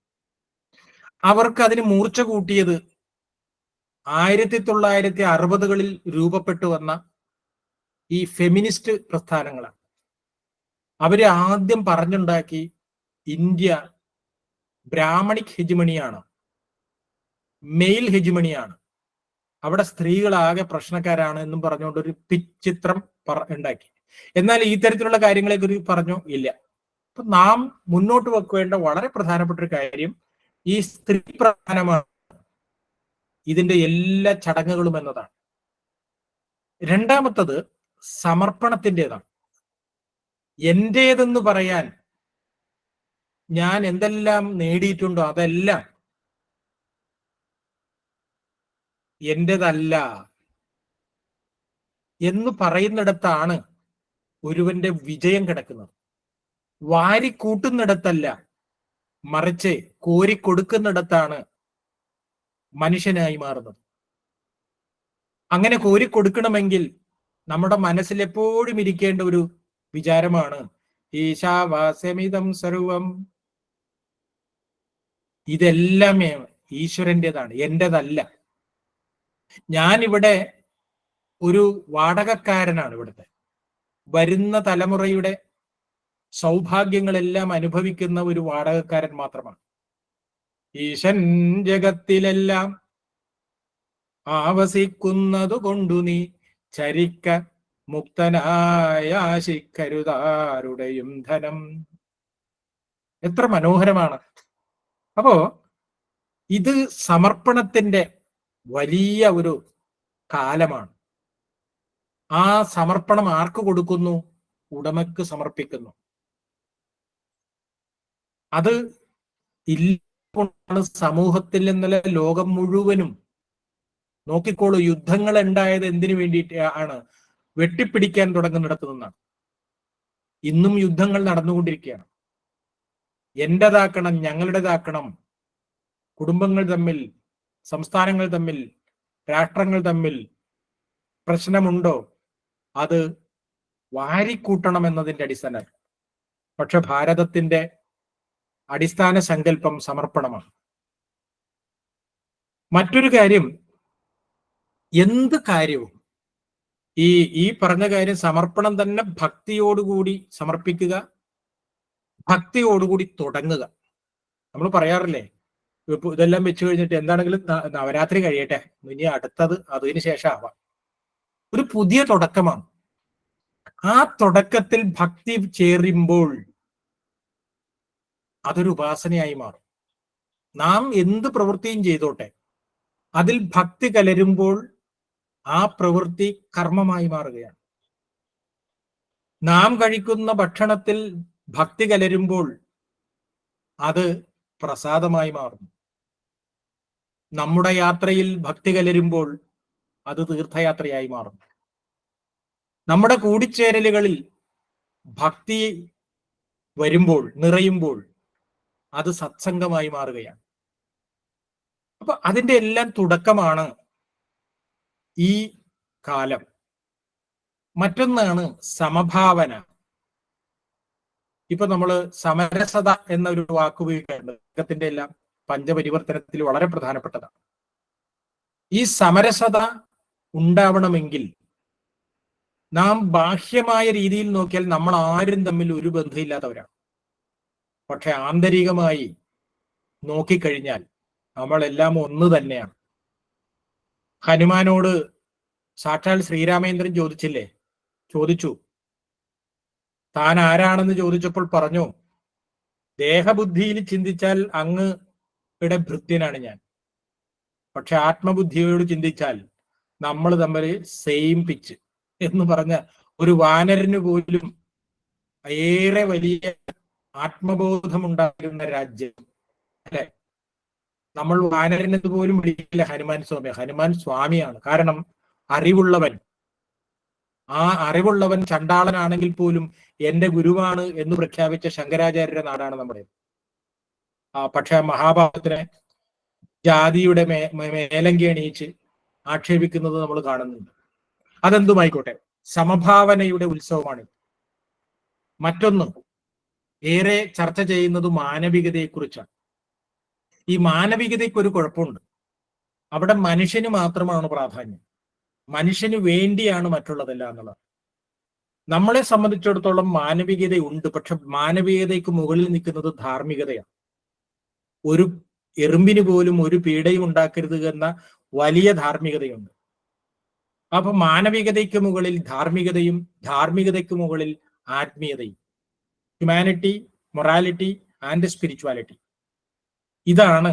E: അവർക്ക് അതിന് മൂർച്ച കൂട്ടിയത് 1960കളിൽ രൂപപ്പെട്ടു വന്ന ഈ ഫെമിനിസ്റ്റ് പ്രസ്ഥാനങ്ങളാണ്. അവര് ആദ്യം പറഞ്ഞുണ്ടാക്കി ഇന്ത്യ ബ്രാഹ്മണിക് ഹെജിമണിയാണ്, മെയിൽ ഹെജിമണിയാണ്, അവിടെ സ്ത്രീകളാകെ പ്രശ്നക്കാരാണ് എന്നും പറഞ്ഞുകൊണ്ട് ഒരു ചിത്രം ഉണ്ടാക്കി. എന്നാൽ ഈ തരത്തിലുള്ള കാര്യങ്ങളെ കുറിച്ച് പറഞ്ഞു ഇല്ല. അപ്പൊ നാം മുന്നോട്ട് വെക്കേണ്ട വളരെ പ്രധാനപ്പെട്ട ഒരു കാര്യം ഈ സ്ത്രീ പ്രധാനമാണ് ഇതിന്റെ എല്ലാ ചടങ്ങുകളും എന്നതാണ്. രണ്ടാമത്തത് സമർപ്പണത്തിൻ്റെതാണ്. എന്റേതെന്ന് പറയാൻ ഞാൻ എന്തെല്ലാം നേടിയിട്ടുണ്ടോ അതെല്ലാം എന്റേതല്ല എന്ന് പറയുന്നിടത്താണ് ഒരുവന്റെ വിജയം കിടക്കുന്നത്. വാരിക്കൂട്ടുന്നിടത്തല്ല, മറിച്ച് കോരിക്കൊടുക്കുന്നിടത്താണ് മനുഷ്യനായി മാറുന്നത്. അങ്ങനെ കോരിക്കൊടുക്കണമെങ്കിൽ നമ്മുടെ മനസ്സിൽ എപ്പോഴും ഇരിക്കേണ്ട ഒരു വിചാരമാണ് ഈശാവാസ്യമിതം സർവം. ഇതെല്ലാം ഈശ്വരൻ്റെതാണ്, എന്റേതല്ല. ഞാനിവിടെ ഒരു വാടകക്കാരനാണ്, ഇവിടുത്തെ വരുന്ന തലമുറയുടെ സൗഭാഗ്യങ്ങളെല്ലാം അനുഭവിക്കുന്ന ഒരു വാടകക്കാരൻ മാത്രമാണ്. ഈശൻ ജഗത്തിലെല്ലാം ആവസിക്കുന്നതു കൊണ്ടു നീ ചരിക്ക മുക്തനായ ആശിക്കരുതാരുടെയും ധനം. എത്ര മനോഹരമാണ്. അപ്പോ ഇത് സമർപ്പണത്തിന്റെ വലിയ ഒരു കാലമാണ്. ആ സമർപ്പണം ആർക്ക് കൊടുക്കുന്നു? ഉടമയ്ക്ക് സമർപ്പിക്കുന്നു. അത് ഇല്ലാതെ സമൂഹത്തിൽ നിന്നല്ല ലോകം മുഴുവനും നോക്കിക്കോളൂ. യുദ്ധങ്ങൾ ഉണ്ടായത് എന്തിനു വേണ്ടിയിട്ട് ആണ്? വെട്ടിപ്പിടിക്കാൻ തുടങ്ങുന്നിടത്ത് നിന്നാണ്. ഇന്നും യുദ്ധങ്ങൾ നടന്നുകൊണ്ടിരിക്കുകയാണ്. എന്റേതാക്കണം, ഞങ്ങളുടേതാക്കണം, കുടുംബങ്ങൾ തമ്മിൽ, സംസ്ഥാനങ്ങൾ തമ്മിൽ രാഷ്ട്രങ്ങൾ തമ്മിൽ പ്രശ്നമുണ്ടോ അത് വാരിക്കൂട്ടണം എന്നതിന്റെ അടിസ്ഥാനം. പക്ഷെ ഭാരതത്തിന്റെ അടിസ്ഥാന സങ്കല്പം സമർപ്പണമാണ്. മറ്റൊരു കാര്യം, എന്ത് കാര്യവും ഈ പറഞ്ഞ കാര്യം സമർപ്പണം തന്നെ ഭക്തിയോടുകൂടി സമർപ്പിക്കുക, ഭക്തിയോടുകൂടി തുടങ്ങുക. നമ്മൾ പറയാറില്ലേ, ഇതെല്ലാം വെച്ച് കഴിഞ്ഞിട്ട് എന്താണെങ്കിലും നവരാത്രി കഴിയട്ടെ, ഇനി അടുത്തത് അതിന് ശേഷം ആവാം. ഒരു പുതിയ തുടക്കമാണ്. ആ തുടക്കത്തിൽ ഭക്തി ചേരുമ്പോൾ അതൊരു ഉപാസനയായി മാറും. നാം എന്ത് പ്രവൃത്തിയും ചെയ്തോട്ടെ, അതിൽ ഭക്തി കലരുമ്പോൾ ആ പ്രവൃത്തി കർമ്മമായി മാറുകയാണ്. നാം കഴിക്കുന്ന ഭക്ഷണത്തിൽ ഭക്തി കലരുമ്പോൾ അത് പ്രസാദമായി മാറുന്നു. നമ്മുടെ യാത്രയിൽ ഭക്തി കലരുമ്പോൾ അത് തീർത്ഥയാത്രയായി മാറുന്നു. നമ്മുടെ കൂടിച്ചേരലുകളിൽ ഭക്തി വരുമ്പോൾ, നിറയുമ്പോൾ അത് സത്സംഗമായി മാറുകയാണ്. അപ്പൊ അതിന്റെ എല്ലാം തുടക്കമാണ് ഈ കാലം. മറ്റൊന്നാണ് സമഭാവന. ഇപ്പൊ നമ്മള് സമരസത എന്ന ഒരു വാക്ക് ഉപയോഗിക്കുന്നുണ്ട്. ലോകത്തിന്റെ എല്ലാം പഞ്ചപരിവർത്തനത്തിൽ വളരെ പ്രധാനപ്പെട്ടതാണ്. ഈ സമരസത ഉണ്ടാവണമെങ്കിൽ നാം ബാഹ്യമായ രീതിയിൽ നോക്കിയാൽ നമ്മൾ ആരും തമ്മിൽ ഒരു ബന്ധമില്ലാത്തവരാണ്. പക്ഷെ ആന്തരികമായി നോക്കിക്കഴിഞ്ഞാൽ നമ്മളെല്ലാം ഒന്ന് തന്നെയാണ്. ഹനുമാനോട് സാക്ഷാൽ ശ്രീരാമേന്ദ്രൻ ചോദിച്ചു താൻ ആരാണെന്ന് ചോദിച്ചപ്പോൾ പറഞ്ഞു, ദേഹബുദ്ധിയിൽ ചിന്തിച്ചാൽ അങ്ങയുടെ ഭൃത്യനാണ് ഞാൻ, പക്ഷെ ആത്മബുദ്ധിയോട് ചിന്തിച്ചാൽ നമ്മൾ തമ്മിൽ സെയിം പിച്ച് എന്ന് പറഞ്ഞ ഒരു വാനരന് പോലും ഏറെ വലിയ ആത്മബോധമുണ്ടായിരുന്ന രാജ്യം അല്ലെ. നമ്മൾ വാനരനത് പോലും വിളിക്കില്ല ഹനുമാൻ സ്വാമി. ഹനുമാൻ സ്വാമിയാണ്. കാരണം അറിവുള്ളവൻ. ആ അറിവുള്ളവൻ ചണ്ടാളനാണെങ്കിൽ പോലും എന്റെ ഗുരുവാണ് എന്ന് പ്രഖ്യാപിച്ച ശങ്കരാചാര്യരുടെ നാടാണ് നമ്മുടെ. പക്ഷെ മഹാഭാരതത്തിനെ ജാതിയുടെ മേലങ്കി അണിയിച്ച് ആക്ഷേപിക്കുന്നത് നമ്മൾ കാണുന്നുണ്ട്. അതെന്തുമായിക്കോട്ടെ, സമഭാവനയുടെ ഉത്സവമാണ്. മറ്റൊന്ന് ഏറെ ചർച്ച ചെയ്യുന്നത് മാനവികതയെക്കുറിച്ചാണ്. ഈ മാനവികതയ്ക്ക് ഒരു കുഴപ്പമുണ്ട്. അവിടെ മനുഷ്യന് മാത്രമാണ് പ്രാധാന്യം. മനുഷ്യന് വേണ്ടിയാണ് മറ്റുള്ളതെല്ലാം എന്നുള്ളത്. നമ്മളെ സംബന്ധിച്ചിടത്തോളം മാനവികതയുണ്ട്. പക്ഷെ മാനവികതയ്ക്ക് മുകളിൽ നിൽക്കുന്നത് ധാർമ്മികതയാണ്. ഒരു എറുമ്പിന് പോലും ഒരു പീഡയും ഉണ്ടാക്കരുത് എന്ന വലിയ ധാർമ്മികതയുണ്ട്. അപ്പൊ മാനവികതയ്ക്ക് മുകളിൽ ധാർമ്മികതയും, ധാർമ്മികതയ്ക്ക് മുകളിൽ ആത്മീയതയും. Humanity, morality and spirituality. ഇതാണ്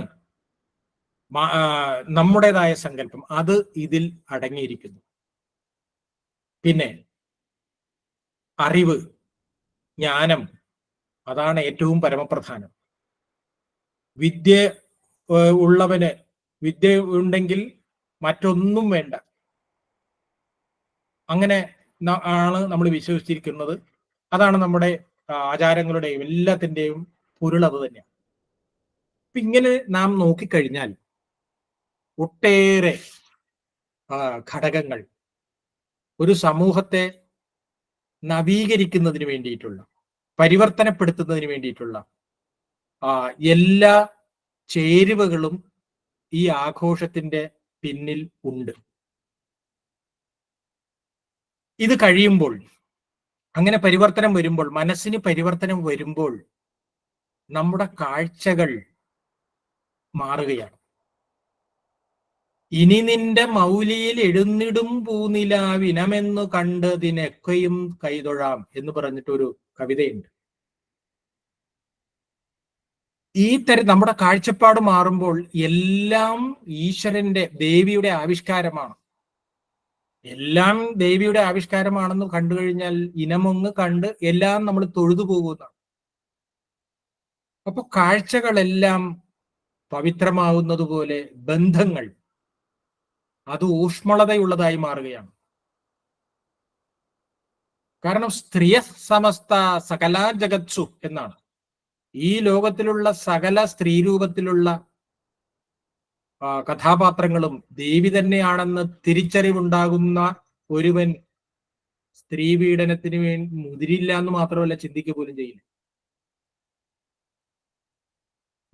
E: നമ്മുടേതായ സങ്കല്പം. അത് ഇതിൽ അടങ്ങിയിരിക്കുന്നു. പിന്നെ അറിവ്, ജ്ഞാനം, അതാണ് ഏറ്റവും പരമപ്രധാനം. വിദ്യ ഉള്ളവന് വിദ്യ ഉണ്ടെങ്കിൽ മറ്റൊന്നും വേണ്ട. അങ്ങനെ ആണ് നമ്മൾ വിശ്വസിച്ചിരിക്കുന്നത്. അതാണ് നമ്മുടെ ആചാരങ്ങളുടെയും എല്ലാത്തിൻ്റെയും പൊരുൾ അത് തന്നെയാണ്. ഇങ്ങനെ നാം നോക്കിക്കഴിഞ്ഞാൽ ഒട്ടേറെ ഘടകങ്ങൾ ഒരു സമൂഹത്തെ നവീകരിക്കുന്നതിന് വേണ്ടിയിട്ടുള്ള, പരിവർത്തനപ്പെടുത്തുന്നതിന് വേണ്ടിയിട്ടുള്ള എല്ലാ ചേരുവകളും ഈ ആഘോഷത്തിന്റെ പിന്നിൽ ഉണ്ട്. ഇത് കഴിയുമ്പോൾ, അങ്ങനെ പരിവർത്തനം വരുമ്പോൾ, മനസ്സിന് പരിവർത്തനം വരുമ്പോൾ നമ്മുടെ കാഴ്ചകൾ മാറുകയാണ്. ഇനി നിന്റെ മൗലിയിൽ എഴുന്നിടും പൂനിലാവിനമെന്നു കണ്ടതിനൊക്കെയും കൈതൊഴാം എന്ന് പറഞ്ഞിട്ടൊരു കവിതയുണ്ട്. ഈ നമ്മുടെ കാഴ്ചപ്പാട് മാറുമ്പോൾ എല്ലാം ഈശ്വരന്റെ, ദേവിയുടെ ആവിഷ്കാരമാണ്. എല്ലാം ദേവിയുടെ ആവിഷ്കാരമാണെന്ന് കണ്ടു കഴിഞ്ഞാൽ ഇനമൊന്ന് കണ്ട് എല്ലാം നമ്മൾ തൊഴുതു പോകുന്നതാണ്. അപ്പൊ കാഴ്ചകളെല്ലാം പവിത്രമാവുന്നത് പോലെ ബന്ധങ്ങൾ അത് ഊഷ്മളതയുള്ളതായി മാറുകയാണ്. കാരണം സ്ത്രീയ സമസ്ത സകല ജഗത്സു എന്നാണ്. ഈ ലോകത്തിലുള്ള സകല സ്ത്രീരൂപത്തിലുള്ള കഥാപാത്രങ്ങളും ദേവി തന്നെയാണെന്ന് തിരിച്ചറിവുണ്ടാകുന്ന ഒരുവൻ സ്ത്രീ പീഡനത്തിന് വേണ്ടി മുതിരില്ല എന്ന് മാത്രമല്ല, ചിന്തിക്കുക പോലും ചെയ്യില്ല.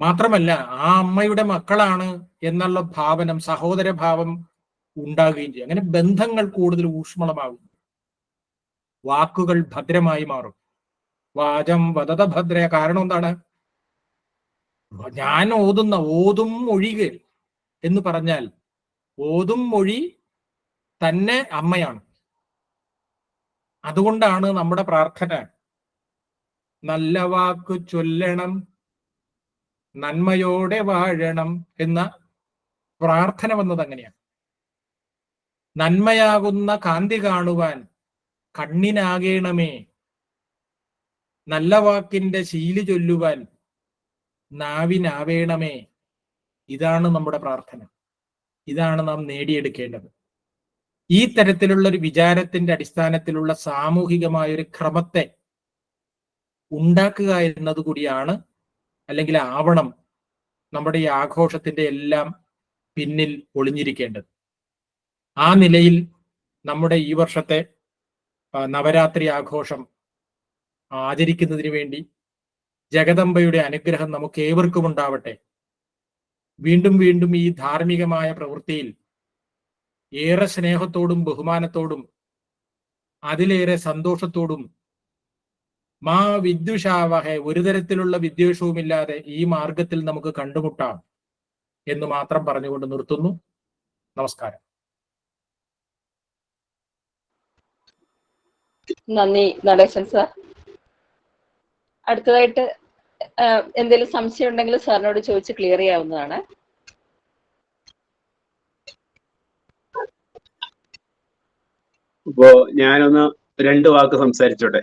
E: മാത്രമല്ല ആ അമ്മയുടെ മക്കളാണ് എന്നുള്ള ഭാവനം, സഹോദര ഭാവം ഉണ്ടാകുകയും ചെയ്യും. അങ്ങനെ ബന്ധങ്ങൾ കൂടുതൽ ഊഷ്മളമാകും, വാക്കുകൾ ഭദ്രമായി മാറും. വാചം വദത ഭദ്ര. കാരണം എന്താണ്? ഞാൻ ഓതും മൊഴികൾ എന്ന് പറഞ്ഞാൽ ഓതും മൊഴി തന്നെ അമ്മയാണ്. അതുകൊണ്ടാണ് നമ്മുടെ പ്രാർത്ഥന നല്ല വാക്ക് ചൊല്ലണം, നന്മയോടെ വാഴണം എന്ന പ്രാർത്ഥന വന്നത് അങ്ങനെയാണ്. നന്മയാകുന്ന കാന്തി കാണുവാൻ കണ്ണിനാകേണമേ, നല്ല വാക്കിന്റെ ശീലി ചൊല്ലുവാൻ നാവിനാവേണമേ. ഇതാണ് നമ്മുടെ പ്രാർത്ഥന, ഇതാണ് നാം നേടിയെടുക്കേണ്ടത്. ഈ തരത്തിലുള്ള ഒരു വിചാരത്തിന്റെ അടിസ്ഥാനത്തിലുള്ള സാമൂഹികമായ ഒരു ക്രമത്തെ ഉണ്ടാക്കുക എന്നത് കൂടിയാണ്, അല്ലെങ്കിൽ ആവണം, നമ്മുടെ ഈ ആഘോഷത്തിന്റെ എല്ലാം പിന്നിൽ ഒളിഞ്ഞിരിക്കേണ്ടത്. ആ നിലയിൽ നമ്മുടെ ഈ വർഷത്തെ നവരാത്രി ആഘോഷം ആചരിക്കുന്നതിന് വേണ്ടി ജഗദംബയുടെ അനുഗ്രഹം നമുക്ക് ഏവർക്കും ഉണ്ടാവട്ടെ. വീണ്ടും വീണ്ടും ഈ ധാർമ്മികമായ പ്രവൃത്തിയിൽ ഏറെ സ്നേഹത്തോടും ബഹുമാനത്തോടും അതിലേറെ സന്തോഷത്തോടും മാ വിദ്വേഷാവഹെ, ഒരു തരത്തിലുള്ള വിദ്വേഷവുമില്ലാതെ ഈ മാർഗത്തിൽ നമുക്ക് കണ്ടുമുട്ടാം എന്ന് മാത്രം പറഞ്ഞുകൊണ്ട് നിർത്തുന്നു. നമസ്കാരം.
B: നന്ദി നടേശൻ സാർ. അടുത്തതായിട്ട് എന്തെങ്കിലും സംശയം ഉണ്ടെങ്കിൽ സാറിനോട് ചോദിച്ച് ക്ലിയർ ചെയ്യാവുന്നതാണ്.
F: ഇപ്പോ ഞാനൊന്ന് 2 വാക്ക് സംസാരിച്ചോട്ടെ?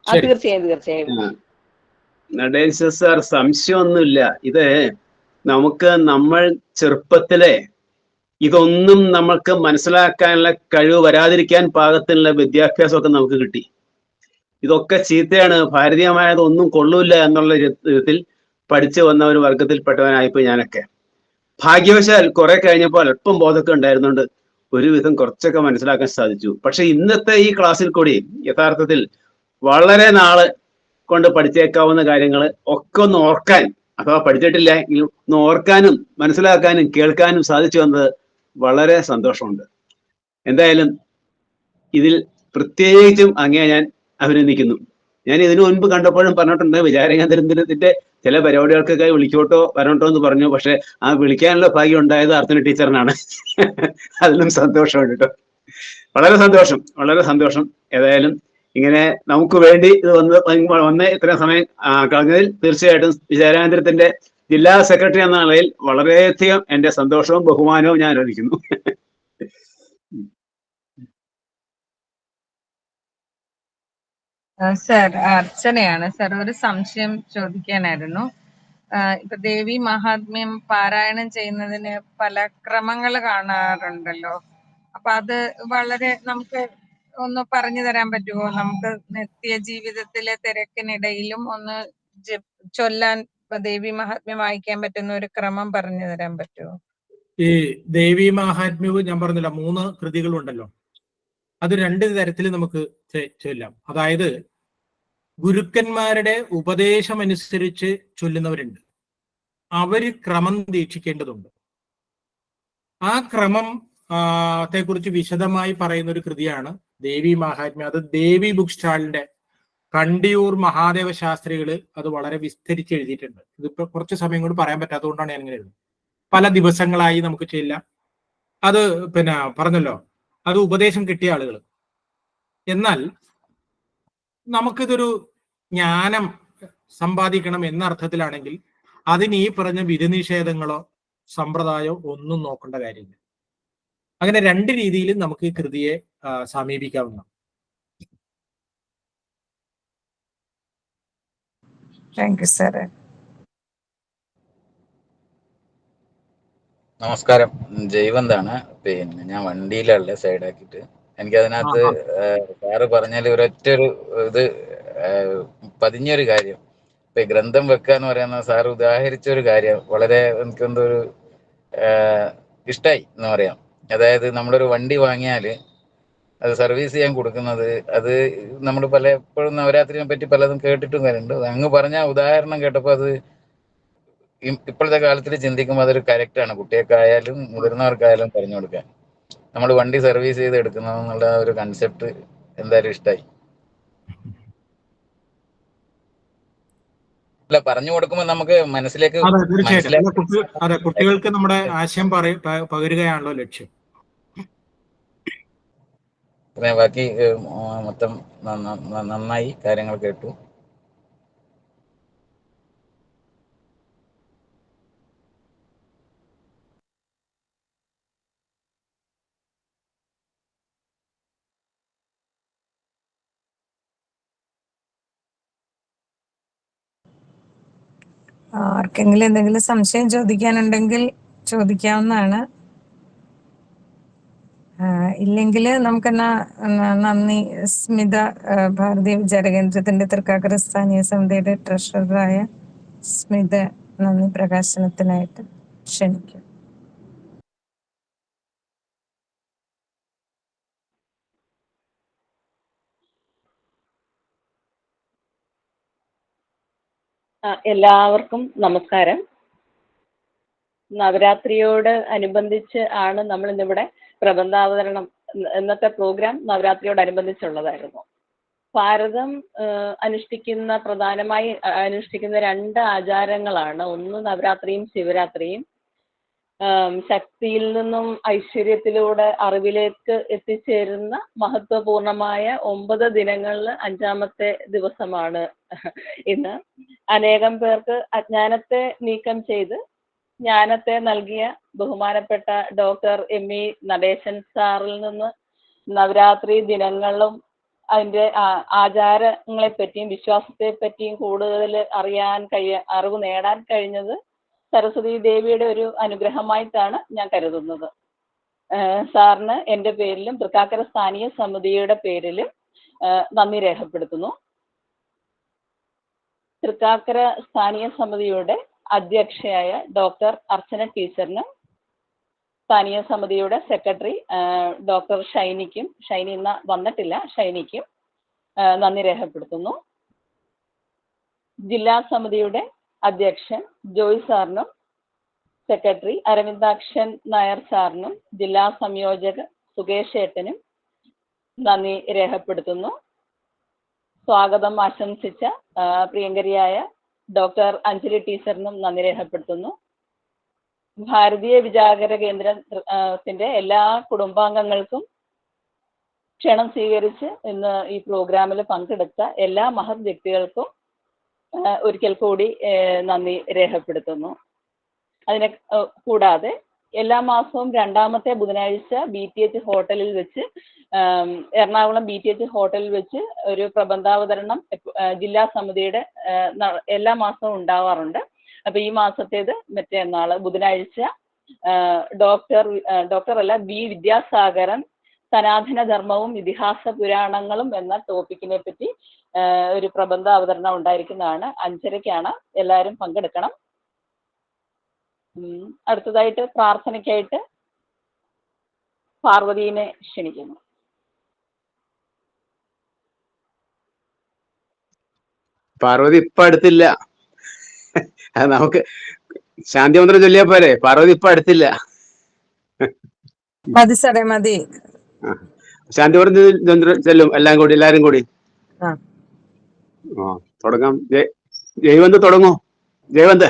B: തീർച്ചയായും.
F: നടേശ സാർ, സംശയമൊന്നുമില്ല. ഇത് നമ്മൾ ചെറുപ്പത്തിലെ ഇതൊന്നും നമ്മൾക്ക് മനസ്സിലാക്കാനുള്ള കഴിവ് വരാതിരിക്കാൻ പാകത്തിനുള്ള വിദ്യാഭ്യാസമൊക്കെ നമുക്ക് കിട്ടി. ഇതൊക്കെ ചീത്തയാണ്, ഭാരതീയമായതൊന്നും കൊള്ളൂല്ല എന്നുള്ള വിധത്തിൽ പഠിച്ചു വന്ന ഒരു വർഗത്തിൽപ്പെട്ടവനായിപ്പോ ഞാനൊക്കെ. ഭാഗ്യവശാൽ കുറെ കഴിഞ്ഞപ്പോൾ അല്പം ബോധമൊക്കെ ഉണ്ടായിരുന്നുകൊണ്ട് ഒരുവിധം കുറച്ചൊക്കെ മനസ്സിലാക്കാൻ സാധിച്ചു. പക്ഷെ ഇന്നത്തെ ഈ ക്ലാസ്സിൽ കൂടി യഥാർത്ഥത്തിൽ വളരെ നാള് കൊണ്ട് പഠിച്ചേക്കാവുന്ന കാര്യങ്ങൾ ഒക്കെ ഒന്ന് ഓർക്കാൻ, അഥവാ പഠിച്ചിട്ടില്ല എങ്കിലും ഒന്ന് ഓർക്കാനും മനസ്സിലാക്കാനും കേൾക്കാനും സാധിച്ചു വന്നത് വളരെ സന്തോഷമുണ്ട്. എന്തായാലും ഇതിൽ പ്രത്യേകിച്ചും അങ്ങേ ഞാൻ അഭിനന്ദിക്കുന്നു. ഞാൻ ഇതിനു മുൻപ് കണ്ടപ്പോഴും പറഞ്ഞിട്ടുണ്ട്, വിചാരകേന്ദ്രത്തിന്റെ ചില പരിപാടികൾക്കൊക്കെ വിളിക്കോട്ടോ വരണ്ടോ എന്ന് പറഞ്ഞു. പക്ഷെ ആ വിളിക്കാനുള്ള ഭാഗ്യം ഉണ്ടായത് അർച്ചന ടീച്ചറിനാണ്. അതിലും സന്തോഷമുണ്ട് കേട്ടോ. വളരെ സന്തോഷം. ഏതായാലും ഇങ്ങനെ നമുക്ക് വേണ്ടി ഇത് വന്ന് ഇത്രയും സമയം കളഞ്ഞതിൽ തീർച്ചയായിട്ടും വിചാരകേന്ദ്രത്തിന്റെ ജില്ലാ സെക്രട്ടറി എന്ന നിലയിൽ വളരെയധികം എന്റെ സന്തോഷവും ബഹുമാനവും ഞാൻ അറിയിക്കുന്നു.
C: സർ, അർച്ചനയാണ് സർ. ഒരു സംശയം ചോദിക്കാനായിരുന്നു. ഇപ്പൊ ദേവി മഹാത്മ്യം പാരായണം ചെയ്യുന്നതിന് പല ക്രമങ്ങൾ കാണാറുണ്ടല്ലോ. അപ്പൊ അത് വളരെ നമുക്ക് ഒന്ന് പറഞ്ഞു തരാൻ പറ്റുമോ? നമുക്ക് നിത്യ ജീവിതത്തിലെ തിരക്കിനിടയിലും ഒന്ന് ചൊല്ലാൻ, ദേവി മഹാത്മ്യം വായിക്കാൻ പറ്റുന്ന ഒരു ക്രമം പറഞ്ഞു തരാൻ പറ്റുമോ?
E: ഈ ദേവി മഹാത്മ്യവും ഞാൻ പറഞ്ഞില്ല, 3 കൃതികളുണ്ടല്ലോ. അത് 2 തരത്തിൽ നമുക്ക് ചൊല്ലാം. അതായത് ഗുരുക്കന്മാരുടെ ഉപദേശമനുസരിച്ച് ചൊല്ലുന്നവരുണ്ട്, അവര് ക്രമം ദീക്ഷിക്കേണ്ടതുണ്ട്. ആ ക്രമം ത്തെക്കുറിച്ച് വിശദമായി പറയുന്ന ഒരു കൃതിയാണ് ദേവി മഹാത്മ്യം. അത് ദേവി ബുക്ക് സ്റ്റാളിന്റെ കണ്ടിയൂർ മഹാദേവ ശാസ്ത്രികള് അത് വളരെ വിസ്തരിച്ച് എഴുതിയിട്ടുണ്ട്. ഇതിപ്പോ കുറച്ച് സമയം കൊണ്ട് പറയാൻ പറ്റാത്തതുകൊണ്ടാണ് ഞാൻ ഇങ്ങനെ എഴുതുന്നത്. പല ദിവസങ്ങളായി നമുക്ക് ചെല്ലാം. അത് പറഞ്ഞല്ലോ, അത് ഉപദേശം കിട്ടിയ ആളുകൾ. എന്നാൽ നമുക്കിതൊരു ജ്ഞാനം സമ്പാദിക്കണം എന്ന അർത്ഥത്തിലാണെങ്കിൽ അതിന് ഈ പറഞ്ഞ വിധിനിഷേധങ്ങളോ സമ്പ്രദായമോ ഒന്നും നോക്കേണ്ട കാര്യമില്ല. അങ്ങനെ 2 രീതിയിലും നമുക്ക് ഈ കൃതിയെ സമീപിക്കാവുന്നതാണ്.
C: Thank you sir.
G: നമസ്കാരം, ജയ്വന്താണ്. ഞാൻ വണ്ടിയിലല്ല, സൈഡാക്കിയിട്ട്. എനിക്കതിനകത്ത് സാറ് പറഞ്ഞാൽ ഒരൊറ്റൊരു ഇത് പതിഞ്ഞൊരു കാര്യം. ഇപ്പൊ ഈ ഗ്രന്ഥം വെക്കുക എന്ന് പറയുന്ന സാർ ഉദാഹരിച്ച ഒരു കാര്യം വളരെ എനിക്കെന്തോ ഒരു ഇഷ്ടായി എന്ന് പറയാം. അതായത് നമ്മളൊരു വണ്ടി വാങ്ങിയാല് അത് സർവീസ് ചെയ്യാൻ കൊടുക്കുന്നത്, അത് നമ്മൾ പലപ്പോഴും നവരാത്രിനെ പറ്റി പലതും കേട്ടിട്ടും കാര്യമുണ്ട്. അങ്ങ് പറഞ്ഞ ഉദാഹരണം കേട്ടപ്പോൾ അത് ഇപ്പോഴത്തെ കാലത്തിൽ ചിന്തിക്കുമ്പോൾ അതൊരു കറക്റ്റാണ്. കുട്ടികൾക്കായാലും മുതിർന്നവർക്കായാലും പറഞ്ഞു കൊടുക്കാൻ നമ്മൾ വണ്ടി സർവീസ് ചെയ്ത് എടുക്കുന്നതെന്നുള്ള ഒരു കൺസെപ്റ്റ് എന്തായാലും ഇഷ്ടമായി. അല്ല, പറഞ്ഞു കൊടുക്കുമ്പോൾ നമുക്ക് മനസ്സിലേക്ക്
E: അതെ, തീർച്ചയായിട്ടും. അതെ, കുട്ടികൾക്ക് നമ്മുടെ ആശയം പകരുകയാണല്ലോ ലക്ഷ്യം.
G: ബാക്കി മൊത്തം നന്നായി കാര്യങ്ങൾ കേട്ടു.
C: ആർക്കെങ്കിലും എന്തെങ്കിലും സംശയം ചോദിക്കാനുണ്ടെങ്കിൽ ചോദിക്കാവുന്നതാണ്. ഇല്ലെങ്കിൽ നമുക്കെന്നാ നന്ദി. സ്മിത, ഭാരതീയ വിചാരകേന്ദ്രത്തിന്റെ തൃക്കാക്കര സ്ഥാനീയ സമിതിയുടെ ട്രഷററായ സ്മിത നന്ദി പ്രകാശനത്തിനായിട്ട് ക്ഷണിക്കും.
B: എല്ലാവർക്കും നമസ്കാരം. നവരാത്രിയോട് അനുബന്ധിച്ച് ആണ് നമ്മൾ ഇന്നിവിടെ പ്രബന്ധാവതരണം, ഇന്നത്തെ പ്രോഗ്രാം നവരാത്രിയോടനുബന്ധിച്ചുള്ളതായിരുന്നു. ഭാരതം പ്രധാനമായി അനുഷ്ഠിക്കുന്ന 2 ആചാരങ്ങളാണ്. ഒന്ന് നവരാത്രിയും ശിവരാത്രിയും. ശക്തിയിൽ നിന്നും ഐശ്വര്യത്തിലൂടെ അറിവിലേക്ക് എത്തിച്ചേരുന്ന മഹത്വപൂർണമായ 9 ദിനങ്ങളിൽ 5ാമത്തെ ദിവസമാണ് ഇന്ന്. അനേകം പേർക്ക് അജ്ഞാനത്തെ നീക്കം ചെയ്ത് ജ്ഞാനത്തെ നൽകിയ ബഹുമാനപ്പെട്ട ഡോക്ടർ ME നടേശൻ സാറിൽ നിന്ന് നവരാത്രി ദിനങ്ങളും അതിൻ്റെ ആചാരങ്ങളെ പറ്റിയും വിശ്വാസത്തെ പറ്റിയും കൂടുതൽ അറിവ് നേടാൻ കഴിഞ്ഞത് സരസ്വതി ദേവിയുടെ ഒരു അനുഗ്രഹമായിട്ടാണ് ഞാൻ കരുതുന്നത്. സാറിന് എൻ്റെ പേരിലും തൃക്കാക്കര സ്ഥാനീയ സമിതിയുടെ പേരിലും നന്ദി രേഖപ്പെടുത്തുന്നു. തൃക്കാക്കര സ്ഥാനീയ സമിതിയുടെ അധ്യക്ഷയായ ഡോക്ടർ അർച്ചന ടീച്ചറിന്, സ്ഥാനീയ സമിതിയുടെ സെക്രട്ടറി ഡോക്ടർ ഷൈനി ഇന്ന് വന്നിട്ടില്ല, ഷൈനിക്കും നന്ദി രേഖപ്പെടുത്തുന്നു. ജില്ലാ സമിതിയുടെ അധ്യക്ഷൻ ജോയ് സാറിനും സെക്രട്ടറി അരവിന്ദാക്ഷൻ നായർ സാറിനും ജില്ലാ സംയോജക സുകേഷ് ഏട്ടനും നന്ദി രേഖപ്പെടുത്തുന്നു. സ്വാഗതം ആശംസിച്ച പ്രിയങ്കരിയായ ഡോക്ടർ അഞ്ജലി ടീച്ചറിനും നന്ദി രേഖപ്പെടുത്തുന്നു. ഭാരതീയ വിചാര കേന്ദ്രത്തിന്റെ എല്ലാ കുടുംബാംഗങ്ങൾക്കും ക്ഷണം സ്വീകരിച്ച് ഇന്ന് ഈ പ്രോഗ്രാമിൽ പങ്കെടുത്ത എല്ലാ മഹത് വ്യക്തികൾക്കും ഒരിക്കൽ കൂടി നന്ദി രേഖപ്പെടുത്തുന്നു. അതിനെ കൂടാതെ എല്ലാ മാസവും 2ാമത്തെ ബുധനാഴ്ച BTH ഹോട്ടലിൽ വെച്ച്, എറണാകുളം BTH ഹോട്ടലിൽ വെച്ച് ഒരു പ്രബന്ധാവതരണം ജില്ലാ സമിതിയുടെ എല്ലാ മാസവും ഉണ്ടാവാറുണ്ട്. അപ്പൊ ഈ മാസത്തേത് മറ്റന്നാള് ബുധനാഴ്ച ബി വിദ്യാസാഗരൻ സനാതന ധർമ്മവും ഇതിഹാസ പുരാണങ്ങളും എന്ന ടോപ്പിക്കിനെ പറ്റി ഒരു പ്രബന്ധ അവതരണം ഉണ്ടായിരിക്കുന്നതാണ്. 5:30-ക്കാണ്. എല്ലാവരും പങ്കെടുക്കണം. അടുത്തതായിട്ട് പ്രാർത്ഥനയ്ക്കായിട്ട് പാർവതീനെ ക്ഷണിക്കുന്നു.
F: പാർവതി ഇപ്പൊ അടുത്തില്ല. നമുക്ക് ശാന്തിമന്ത്രം ചൊല്ലിയാ പോരെ? പാർവതി ഇപ്പൊ അടുത്തില്ല.
C: മതി സാറേ, മതി.
F: ശാന്തിമന്ത്രം ചെല്ലും എല്ലാരും കൂടി. തുടങ്ങാം. ജയവന്ത് തുടങ്ങൂ. ജയവന്ത്.